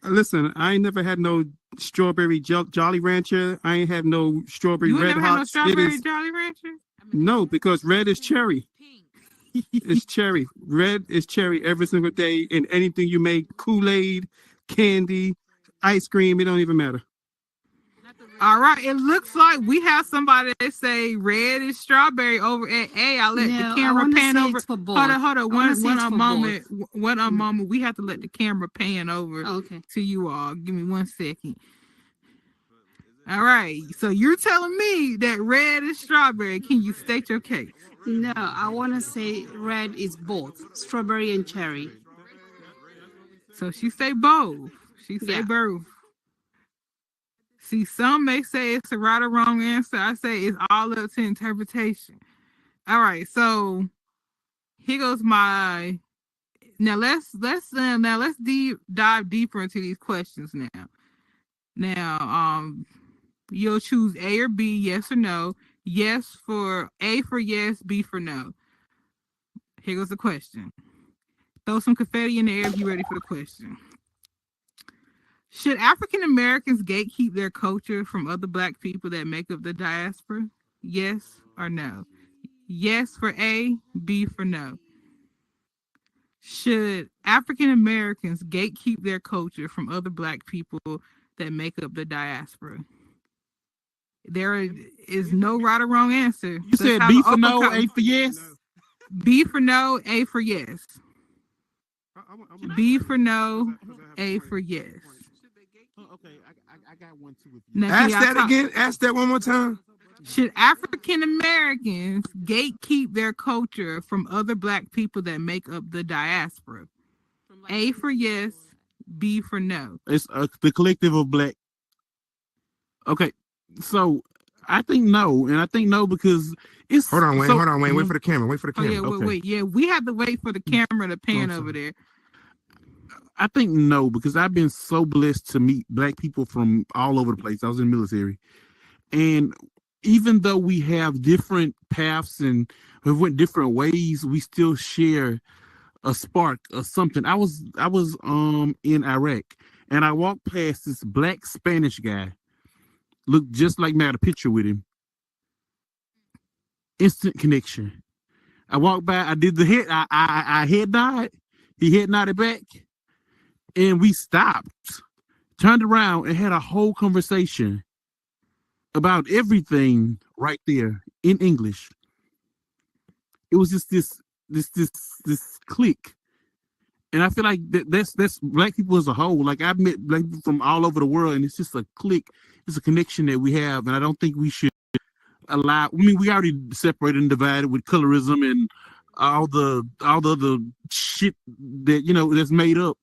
Listen, I ain't never had no strawberry Jolly Rancher. I ain't have no strawberry You ain't Red never had no Hots. strawberry Jolly Rancher? No, because red is cherry. It's cherry. Red is cherry every single day. And anything you make, Kool-Aid, candy, ice cream, it don't even matter. All right, it looks like we have somebody that say red is strawberry over at A. I'll let the camera pan over. Hold on. One moment. We have to let the camera pan over to you all. Give me 1 second. All right, so you're telling me that red is strawberry. Can you state your case? No, I want to say red is both strawberry and cherry. So she say both. She say both. See, some may say it's a right or wrong answer. I say it's all up to interpretation. All right, so here goes my. Now let's dive deeper into these questions now. Now, you'll choose A or B, yes or no. Yes for A for yes, B for no. Here goes the question. Throw some confetti in the air if you're ready for the question. Should African Americans gatekeep their culture from other Black people that make up the diaspora? Yes or no? Yes for A, B for no. Should African Americans gatekeep their culture from other Black people that make up the diaspora? There is no right or wrong answer. You said B for no, A for yes? B for no, A for yes. B for no, A for yes. Okay, I got one too. Ask that again. Ask that one more time. Should African Americans gatekeep their culture from other Black people that make up the diaspora? A for yes, B for no. It's the collective of Black. Okay, so I think no, and I think no because it's. Hold on, Wayne. Wait for the camera. Wait for the camera. Oh, yeah, wait. Yeah, we have to wait for the camera to pan over there. I think no, because I've been so blessed to meet Black people from all over the place. I was in the military. And even though we have different paths and we went different ways, we still share a spark of something. I was in Iraq and I walked past this Black Spanish guy. Looked just like me. I had a picture with him. Instant connection. I walked by, I did the head, I head nod. He head nodded back. And we stopped, turned around, and had a whole conversation about everything right there in English. It was just this click, and I feel like that's Black people as a whole. Like I've met Black people from all over the world, and it's just a click. It's a connection that we have, and I don't think we should allow. I mean, we already separated and divided with colorism and all the other shit that that's made up.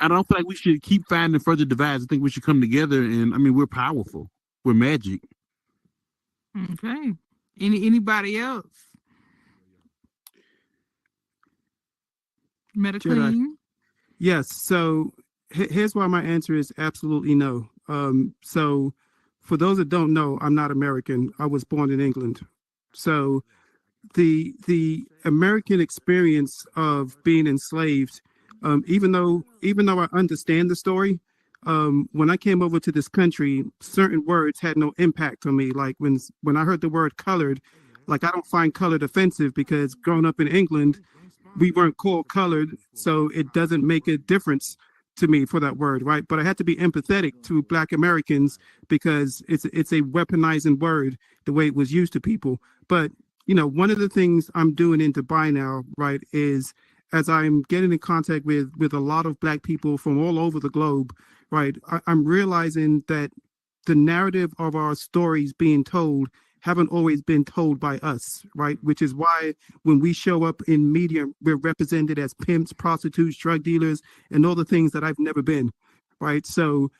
I don't feel like we should keep finding further divides. I think we should come together, and I mean, we're powerful. We're magic. Okay. Anybody else? Metaclean? Yes. So here's why my answer is absolutely no. So for those that don't know, I'm not American. I was born in England. So the American experience of being enslaved. Even though I understand the story, when I came over to this country, certain words had no impact on me. Like when I heard the word colored, like I don't find colored offensive because growing up in England, we weren't called colored, so it doesn't make a difference to me for that word, right? But I had to be empathetic to Black Americans because it's a weaponizing word the way it was used to people. But one of the things I'm doing in Dubai now, right, is as I'm getting in contact with a lot of Black people from all over the globe, right, I'm realizing that the narrative of our stories being told haven't always been told by us, right? Which is why when we show up in media, we're represented as pimps, prostitutes, drug dealers, and all the things that I've never been, right? So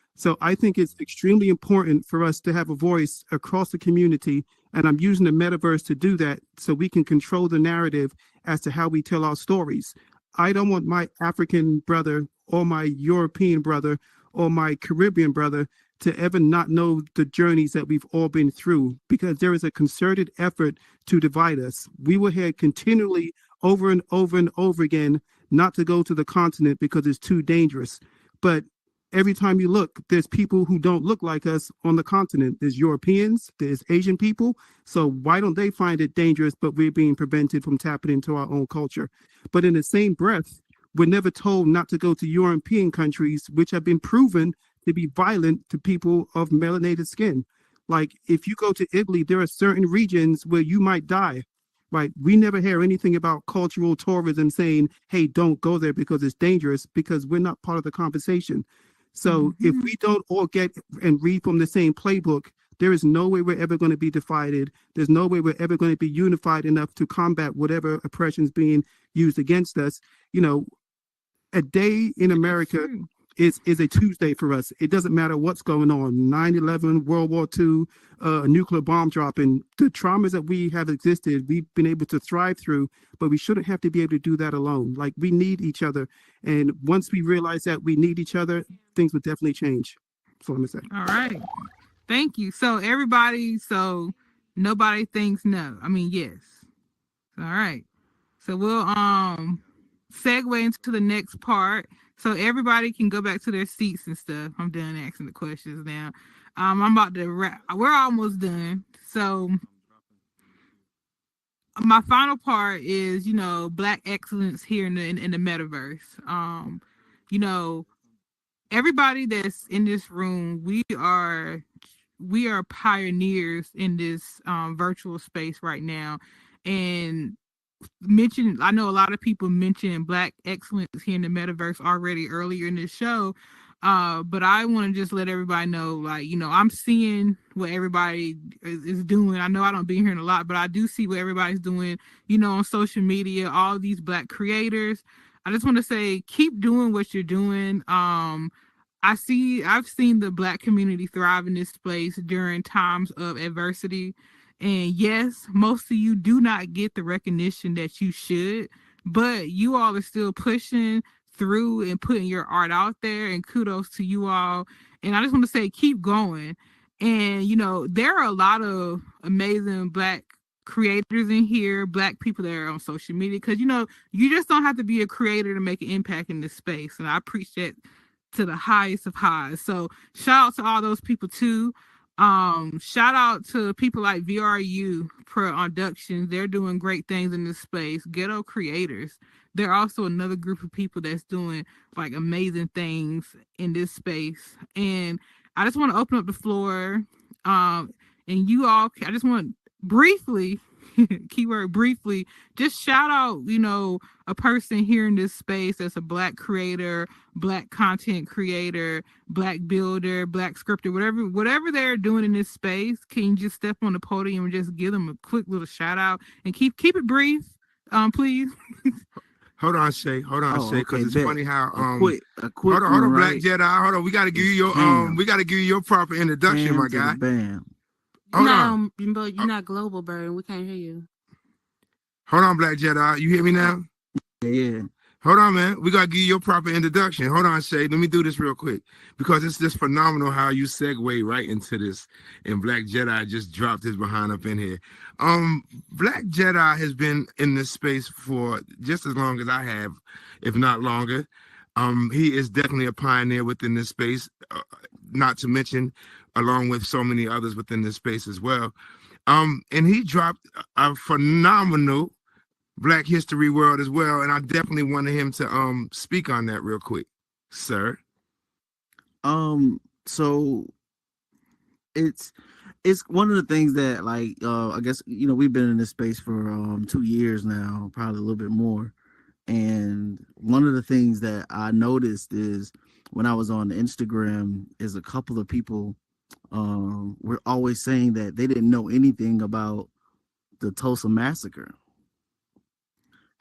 I think it's extremely important for us to have a voice across the community, and I'm using the metaverse to do that so we can control the narrative as to how we tell our stories. I don't want my African brother or my European brother or my Caribbean brother to ever not know the journeys that we've all been through, because there is a concerted effort to divide us. We were here continually over and over and over again not to go to the continent because it's too dangerous. But every time you look, there's people who don't look like us on the continent. There's Europeans, there's Asian people. So why don't they find it dangerous, but we're being prevented from tapping into our own culture? But in the same breath, we're never told not to go to European countries, which have been proven to be violent to people of melanated skin. Like if you go to Italy, there are certain regions where you might die. Right. We never hear anything about cultural tourism saying, hey, don't go there because it's dangerous, because we're not part of the conversation. So if we don't all get and read from the same playbook, there is no way we're ever going to be divided. There's no way we're ever going to be unified enough to combat whatever oppression is being used against us. You know, a day in America is a Tuesday for us. It doesn't matter what's going on, 9/11, World War II, a nuclear bomb dropping. The traumas that we have existed, we've been able to thrive through, but we shouldn't have to be able to do that alone. Like we need each other. And once we realize that we need each other, things would definitely change. That's all I'm gonna say. All right. Thank you. So everybody, so nobody thinks no. I mean, yes. All right. So we'll segue into the next part. So everybody can go back to their seats and stuff. I'm done asking the questions now. I'm about to wrap. We're almost done. So my final part is, you know, Black excellence here in the metaverse. You know, everybody that's in this room, we are pioneers in this virtual space right now. And I know a lot of people mentioned Black excellence here in the metaverse already earlier in this show. But I want to just let everybody know, like, you know, I'm seeing what everybody is doing. I know I don't be hearing a lot, but I do see what everybody's doing, you know, on social media, all these Black creators. I just want to say, keep doing what you're doing. I've seen the Black community thrive in this space during times of adversity. And yes, most of you do not get the recognition that you should, but you all are still pushing through and putting your art out there, and kudos to you all. And I just want to say, keep going. And, you know, there are a lot of amazing Black creators in here, Black people that are on social media, because, you know, you just don't have to be a creator to make an impact in this space. And I preach that to the highest of highs. So shout out to all those people too. Shout out to people like VRU Productions. They're doing great things in this space. Ghetto Creators. They're also another group of people that's doing like amazing things in this space. And I just want to open up the floor. And you all, I just want briefly, keyword briefly, just shout out, you know, a person here in this space that's a Black creator, Black content creator, Black builder, Black scripter, whatever they're doing in this space. Can you just step on the podium and just give them a quick little shout out and keep it brief, please? Hold on, Shay. Hold on, Shay, because it's funny how a quick hold on, Black right? Jedi. Hold on, we gotta give you your we gotta give you your proper introduction, my guy. Bam. Hold on. But you're not global, Bird. We can't hear you. Hold on, Black Jedi. You hear me now? Yeah. Hold on, man. We gotta give you your proper introduction. Hold on, Shay. Let me do this real quick, because it's just phenomenal how you segue right into this. And Black Jedi just dropped his behind up in here. Black Jedi has been in this space for just as long as I have, if not longer. He is definitely a pioneer within this space, not to mention, along with so many others within this space as well. And he dropped a phenomenal Black History World as well, and I definitely wanted him to speak on that real quick, sir. So it's one of the things that, like, I guess, you know, we've been in this space for 2 years now, probably a little bit more. And one of the things that I noticed is when I was on Instagram is a couple of people were always saying that they didn't know anything about the Tulsa massacre.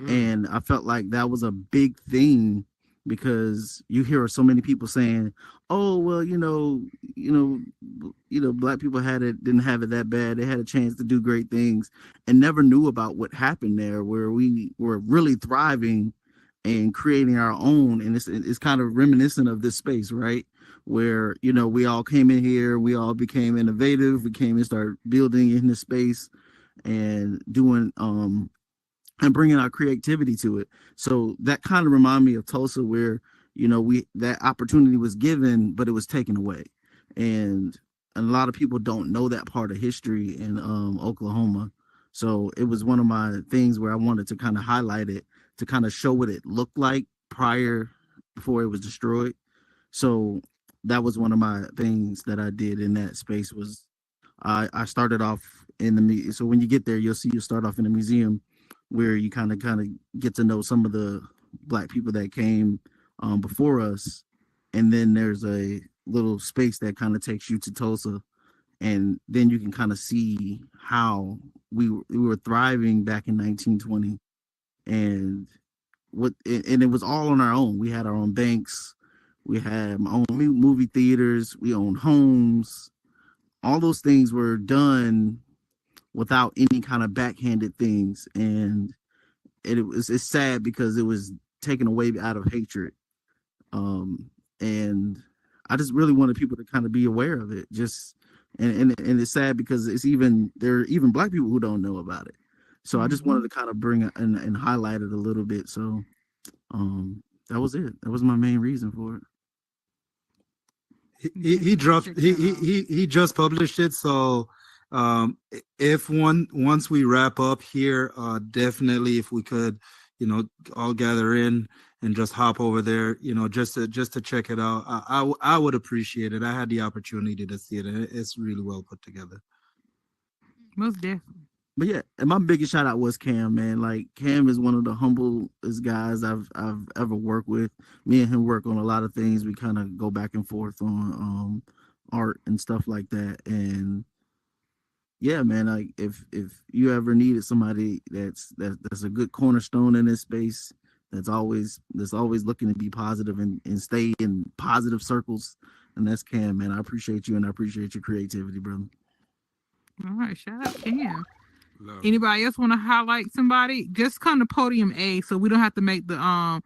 And I felt like that was a big thing, because you hear so many people saying, oh, well, you know, Black people didn't have it that bad. They had a chance to do great things, and never knew about what happened there, where we were really thriving and creating our own. And it's kind of reminiscent of this space, right? Where, you know, we all came in here, we all became innovative, we came and started building in this space and doing and bringing our creativity to it. So that kind of reminded me of Tulsa, where, you know, we that opportunity was given, but it was taken away. And a lot of people don't know that part of history in Oklahoma. So it was one of my things where I wanted to kind of highlight it, to kind of show what it looked like prior, before it was destroyed. So that was one of my things that I did in that space. Was I started off in so when you get there, you'll start off in the museum, where you kind of get to know some of the black people that came before us. And then there's a little space that kind of takes you to Tulsa, and then you can kind of see how we were thriving back in 1920. And and it was all on our own. We had our own banks, we had my own movie theaters, we owned homes. All those things were done without any kind of backhanded things. And it's sad because it was taken away out of hatred. And I just really wanted people to kind of be aware of it. Just and it's sad because there are even black people who don't know about it. So I just wanted to kind of bring it and highlight it a little bit. So that was it. That was my main reason for it. He dropped he just published it. So if once we wrap up here, definitely, if we could, you know, all gather in and just hop over there, you know, just to check it out. I would appreciate it. I had the opportunity to see it, and it's really well put together. Most definitely. But yeah, and my biggest shout out was Cam, man. Like, Cam is one of the humblest guys I've ever worked with. Me and him work on a lot of things. We kind of go back and forth on art and stuff like that. And yeah, man, like if you ever needed somebody that's a good cornerstone in this space, that's always looking to be positive and stay in positive circles, and that's Cam, man. I appreciate you, and I appreciate your creativity, brother. All right, shout out Cam. Anybody else want to highlight somebody? Just come to podium A, so we don't have to make the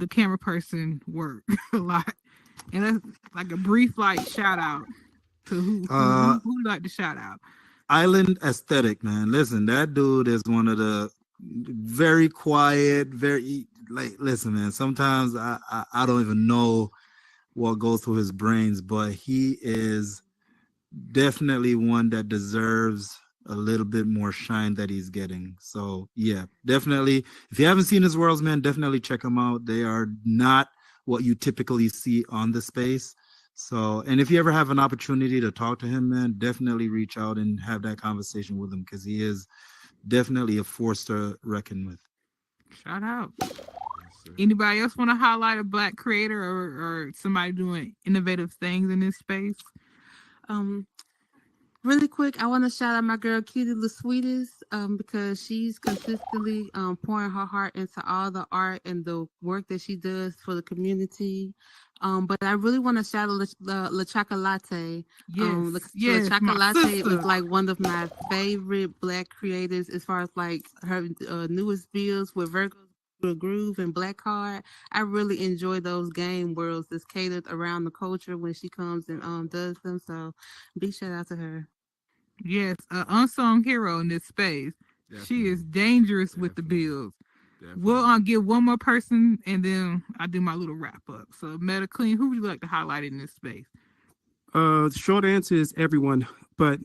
camera person work a lot. And that's like a brief shout out to who would like to shout out. Island Aesthetic, man. Listen, that dude is one of the very quiet, very listen, man. Sometimes I don't even know what goes through his brains, but he is definitely one that deserves a little bit more shine that he's getting. So yeah, definitely. If you haven't seen his worlds, man, definitely check them out. They are not what you typically see on the space. So, and if you ever have an opportunity to talk to him, man, definitely reach out and have that conversation with him, because he is definitely a force to reckon with. Shout out. Anybody else want to highlight a black creator or somebody doing innovative things in this space? Really quick, I want to shout out my girl Cutie the Sweetest, because she's consistently pouring her heart into all the art and the work that she does for the community. But I really want to shout out La Chocolate. Yes, La my Chocolate sister. is like one of my favorite black creators as far as like her newest builds with Virgo Groove and Black Card. I really enjoy those game worlds that's catered around the culture when she comes and does them. So big shout out to her. Yes, an unsung hero in this space. She is dangerous with the builds. We'll get one more person and then I do my little wrap up. So Meta Clean, who would you like to highlight in this space? The short answer is everyone, but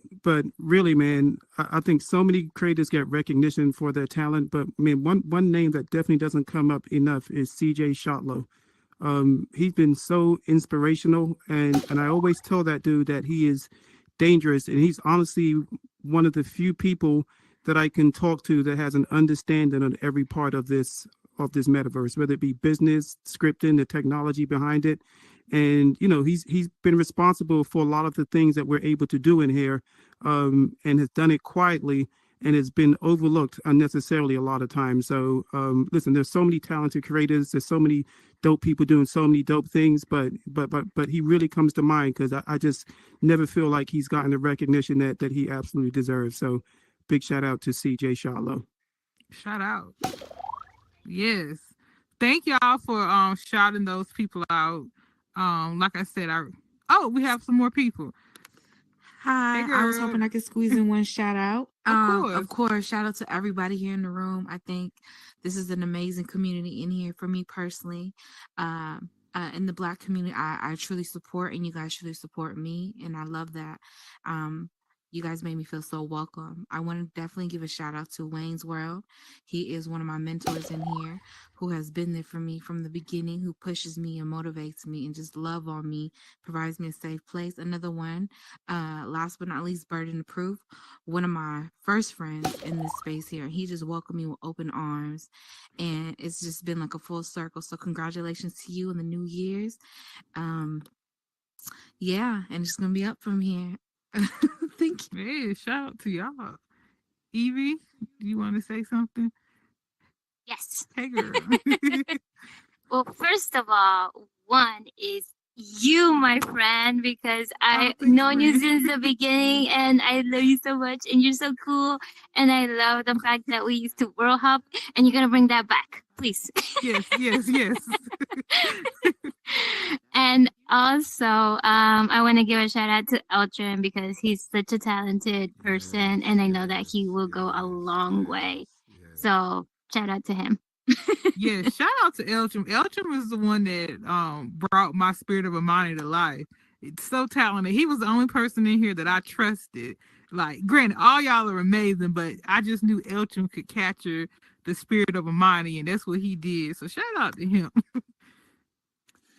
really, man, I think so many creators get recognition for their talent, but I mean, one name that definitely doesn't come up enough is CJ Shotlow. He's been so inspirational, and I always tell that dude that he is dangerous, and he's honestly one of the few people that I can talk to that has an understanding of every part of this metaverse, whether it be business, scripting, the technology behind it. And you know, he's been responsible for a lot of the things that we're able to do in here, and has done it quietly, and it's been overlooked unnecessarily a lot of times. So listen, there's so many talented creators, there's so many dope people doing so many dope things, but he really comes to mind because I just never feel like he's gotten the recognition that he absolutely deserves. So big shout out to CJ Shotlow. Shout out. Yes. thank y'all for shouting those people out. Like I said, we have some more people. Hi, Hey, I was girl. hoping I could squeeze in one shout out. Of Course, shout out to everybody here in the room. I think this is an amazing community in here for me personally. In the Black community, I truly support, and you guys truly support me, and I love that. You guys made me feel so welcome. I want to definitely give a shout out to Wayne's World. He is one of my mentors in here who has been there for me from the beginning, who pushes me and motivates me and just love on me, provides me a safe place. Another one, last but not least, Burden of Proof, one of my first friends in this space here. He just welcomed me with open arms, and it's just been like a full circle. So congratulations to you in the new years. Yeah, and it's gonna be up from here. Thank you. Hey, shout out to y'all. Evie, do you want to say something? Yes. Hey, girl. Well, first of all, one is you, my friend, because I've known you since the beginning, and I love you so much, and you're so cool, and I love the fact that we used to world hop, and you're gonna bring that back, please. Yes. And also, I want to give a shout out to Eltrin because he's such a talented person, and I know that he will go a long way. So shout out to him. Yeah, shout out to Eltrin. Eltrin was the one that brought my Spirit of Amani to life. It's so talented. He was the only person in here that I trusted. Like, granted, all y'all are amazing, but I just knew Eltrin could capture the Spirit of Amani, and that's what he did. So shout out to him.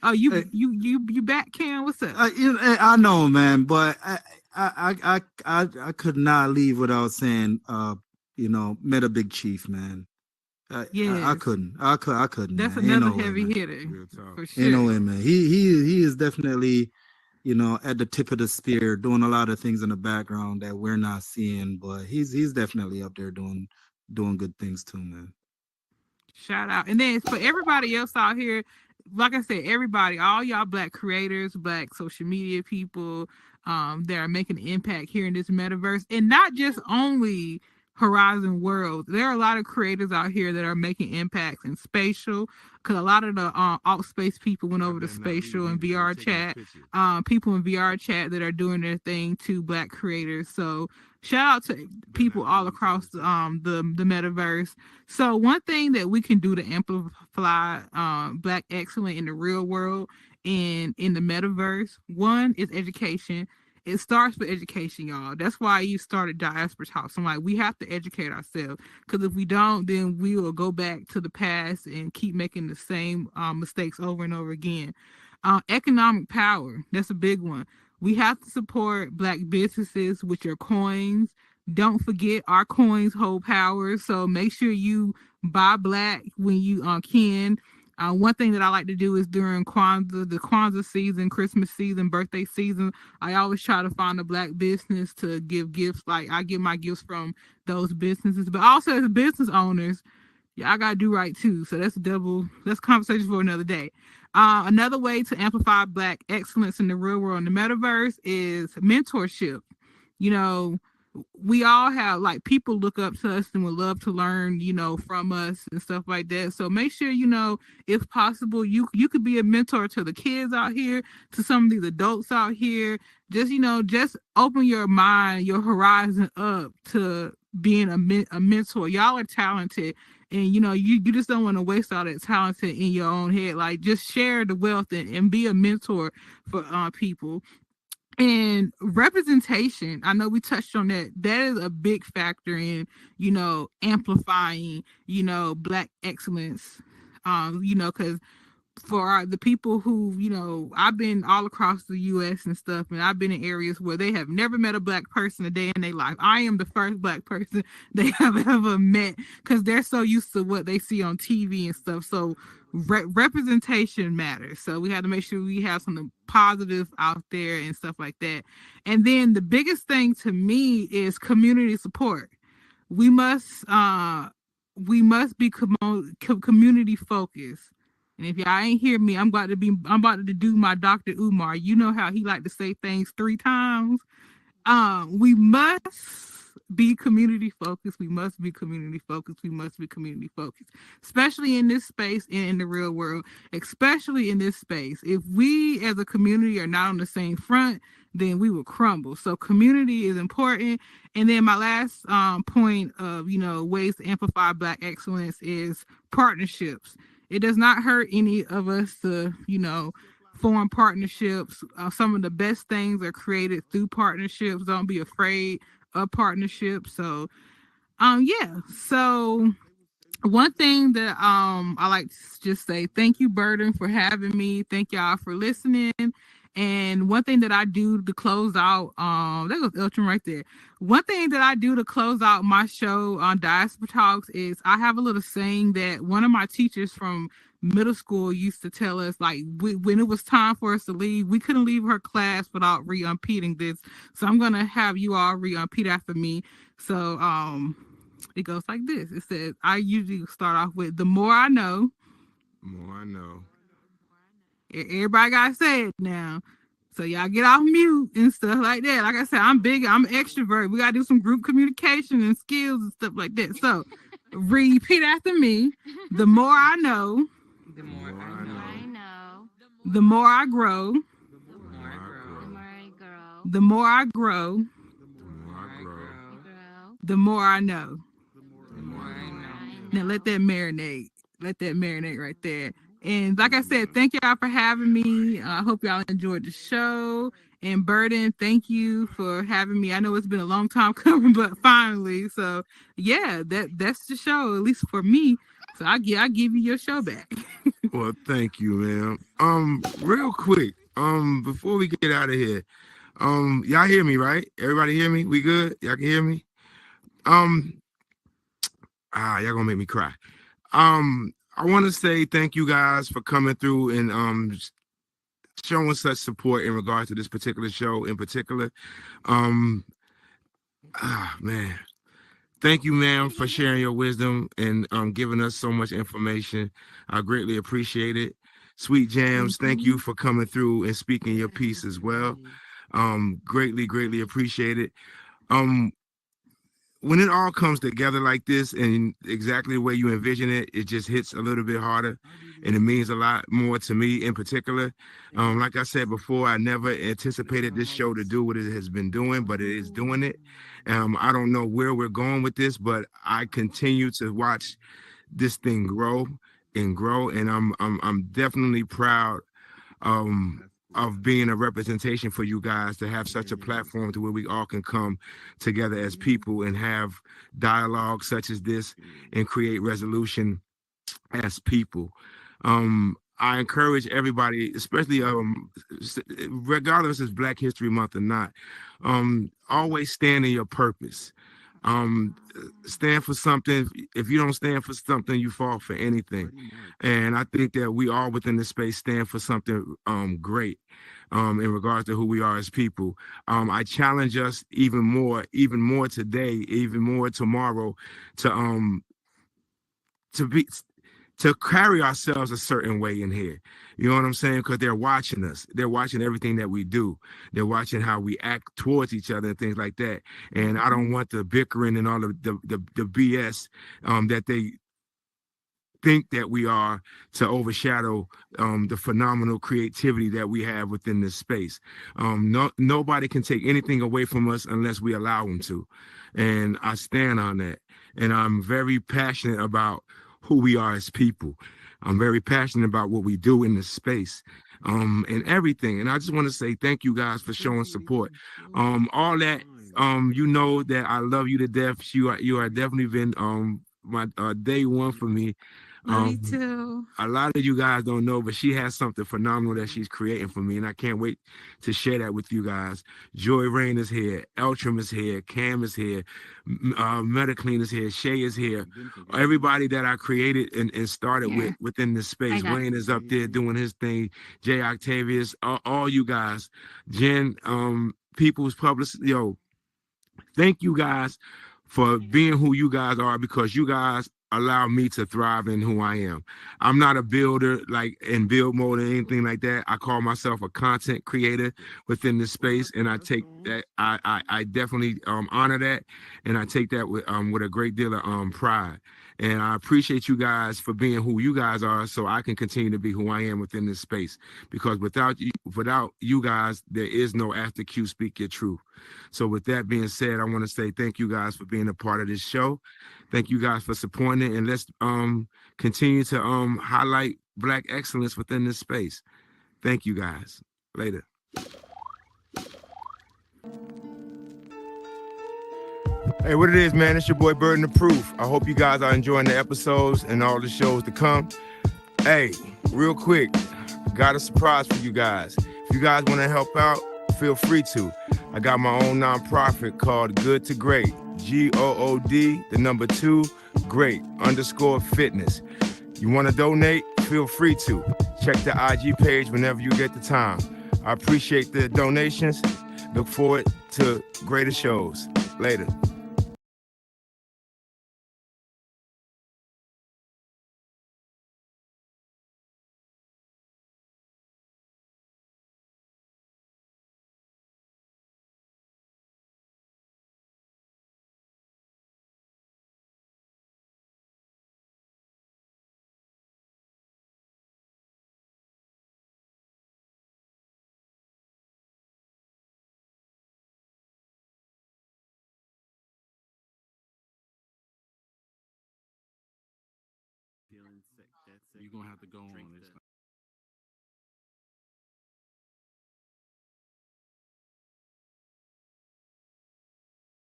Oh, you back, Cam? What's up? I know, man, but I could not leave without saying, met a big chief, man. I couldn't. I couldn't. That's man. another heavy hitter for sure. Ain't no way, man. He is definitely, at the tip of the spear, doing a lot of things in the background that we're not seeing, but he's definitely up there doing good things too, man. Shout out. And then for everybody else out here, like I said, everybody, all y'all Black creators, Black social media people, that are making an impact here in this metaverse, and not just only Horizon Worlds. There are a lot of creators out here that are making impacts in spatial, because a lot of the alt space people went over to spatial and VR chat. People in VR chat that are doing their thing to Black creators. So shout out to people all across the metaverse. So one thing that we can do to amplify Black excellence in the real world and in the metaverse, one is education. It starts with education, y'all. That's why you started Diaspora Talks. I'm like, we have to educate ourselves, because if we don't, then we will go back to the past and keep making the same mistakes over and over again. Economic power, that's a big one. We have to support Black businesses with your coins. Don't forget, our coins hold power, so make sure you buy Black when you can. One thing that I like to do is during the Kwanzaa season, Christmas season, birthday season, I always try to find a Black business to give gifts. Like, I get my gifts from those businesses, but also as business owners, I gotta do right too. So that's conversation for another day. Another way to amplify Black excellence in the real world and the metaverse is mentorship. We all have, like, people look up to us and would love to learn, from us and stuff like that. So make sure, if possible, you could be a mentor to the kids out here, to some of these adults out here. Just, just open your mind, your horizon up to being a mentor. Y'all are talented, and you just don't want to waste all that talent in your own head. Like, just share the wealth and be a mentor for people. And representation, I know we touched on that. That is a big factor in, amplifying, Black excellence. Because for the people who, I've been all across the U.S. and stuff, and I've been in areas where they have never met a Black person a day in their life. I am the first Black person they have ever met, because they're so used to what they see on TV and stuff. So representation matters. So we have to make sure we have something positive out there and stuff like that. And then the biggest thing to me is community support. We must be community focused. And if y'all ain't hear me, I'm about to do my Dr. Umar. You know how he like to say things 3 times. We must be community focused. We must be community focused. We must be community focused, especially in this space and in the real world, especially in this space. If we as a community are not on the same front, then we will crumble. So community is important. And then my last point of, ways to amplify Black excellence is partnerships. It does not hurt any of us to, form partnerships. Some of the best things are created through partnerships. Don't be afraid of partnerships. So, yeah. So one thing that I like to just say, thank you, Burden, for having me. Thank y'all for listening. And one thing that I do to close out, that was Elton right there. One thing that I do to close out my show on Diaspora Talks is I have a little saying that one of my teachers from middle school used to tell us, like, when it was time for us to leave, we couldn't leave her class without re-unpeating this. So I'm gonna have you all re-unpeat after me. So it goes like this. It says, I usually start off with, the more I know. The more I know. Everybody gotta say it now. So y'all get off mute and stuff like that. Like I said, I'm an extrovert. We gotta do some group communication and skills and stuff like that. So repeat after me. The more I know. The more I know. The more I grow. The more I grow. The more I know. Now let that marinate. Let that marinate right there. And like I said, thank y'all for having me. I hope y'all enjoyed the show. And Burden, thank you for having me. I know it's been a long time coming, but finally. So yeah, that's the show, at least for me. So I give you your show back. Well, thank you, man. Real quick, before we get out of here, y'all hear me, right? Everybody hear me? We good? Y'all can hear me? Y'all gonna make me cry. I want to say thank you guys for coming through and showing such support in regards to this particular show in particular. Man, thank you, ma'am, for sharing your wisdom and giving us so much information. I greatly appreciate it. sweetjammz, thank you for coming through and speaking your piece as well. Greatly appreciate it. When it all comes together like this and exactly the way you envision it, it just hits a little bit harder and it means a lot more to me in particular. Like I said before, I never anticipated this show to do what it has been doing, but it is doing it. I don't know where we're going with this, but I continue to watch this thing grow and grow, and I'm definitely proud of being a representation for you guys, to have such a platform to where we all can come together as people and have dialogue such as this and create resolution as people. I encourage everybody, especially regardless if it's Black History Month or not, always stand in your purpose. Stand for something. If you don't stand for something, you fall for anything. And I think that we all within this space stand for something great in regards to who we are as people. I challenge us even more today, even more tomorrow, to carry ourselves a certain way in here. You know what I'm saying? Because they're watching us. They're watching everything that we do. They're watching how we act towards each other and things like that. And I don't want the bickering and all of the BS that they think that we are to overshadow the phenomenal creativity that we have within this space. Nobody can take anything away from us unless we allow them to. And I stand on that. And I'm very passionate about who we are as people. I'm very passionate about what we do in this space and everything. And I just want to say thank you guys for showing support. All that, you know that I love you to death. You are definitely been my day one for me. Me too. A lot of you guys don't know, but she has something phenomenal that she's creating for me, and I can't wait to share that with you guys. Joy Rain is here, Eltram is here, Cam is here, Metaclean is here, Shay is here. Everybody that I created and started with within this space. Wayne is up there doing his thing. Jay Octavius, all you guys. Jen, People's Publicist, thank you guys for being who you guys are, because you guys allow me to thrive in who I am. I'm not a builder like in build mode or anything like that. I call myself a content creator within this space, and I take that. I definitely honor that, and I take that with a great deal of pride. And I appreciate you guys for being who you guys are, so I can continue to be who I am within this space. Because without you guys, there is no After Q Speak Your Truth. So with that being said, I want to say thank you guys for being a part of this show. Thank you guys for supporting it, and let's continue to highlight Black excellence within this space. Thank you guys. Later. Hey, what it is, man? It's your boy Burden of Proof. I hope you guys are enjoying the episodes and all the shows to come. Hey, real quick, got a surprise for you guys. If you guys want to help out, feel free to. I got my own nonprofit called Good to Great. GOOD, the number 2, great, _fitness. You want to donate? Feel free to. Check the IG page whenever you get the time. I appreciate the donations. Look forward to greater shows. Later. You're gonna have to go on this.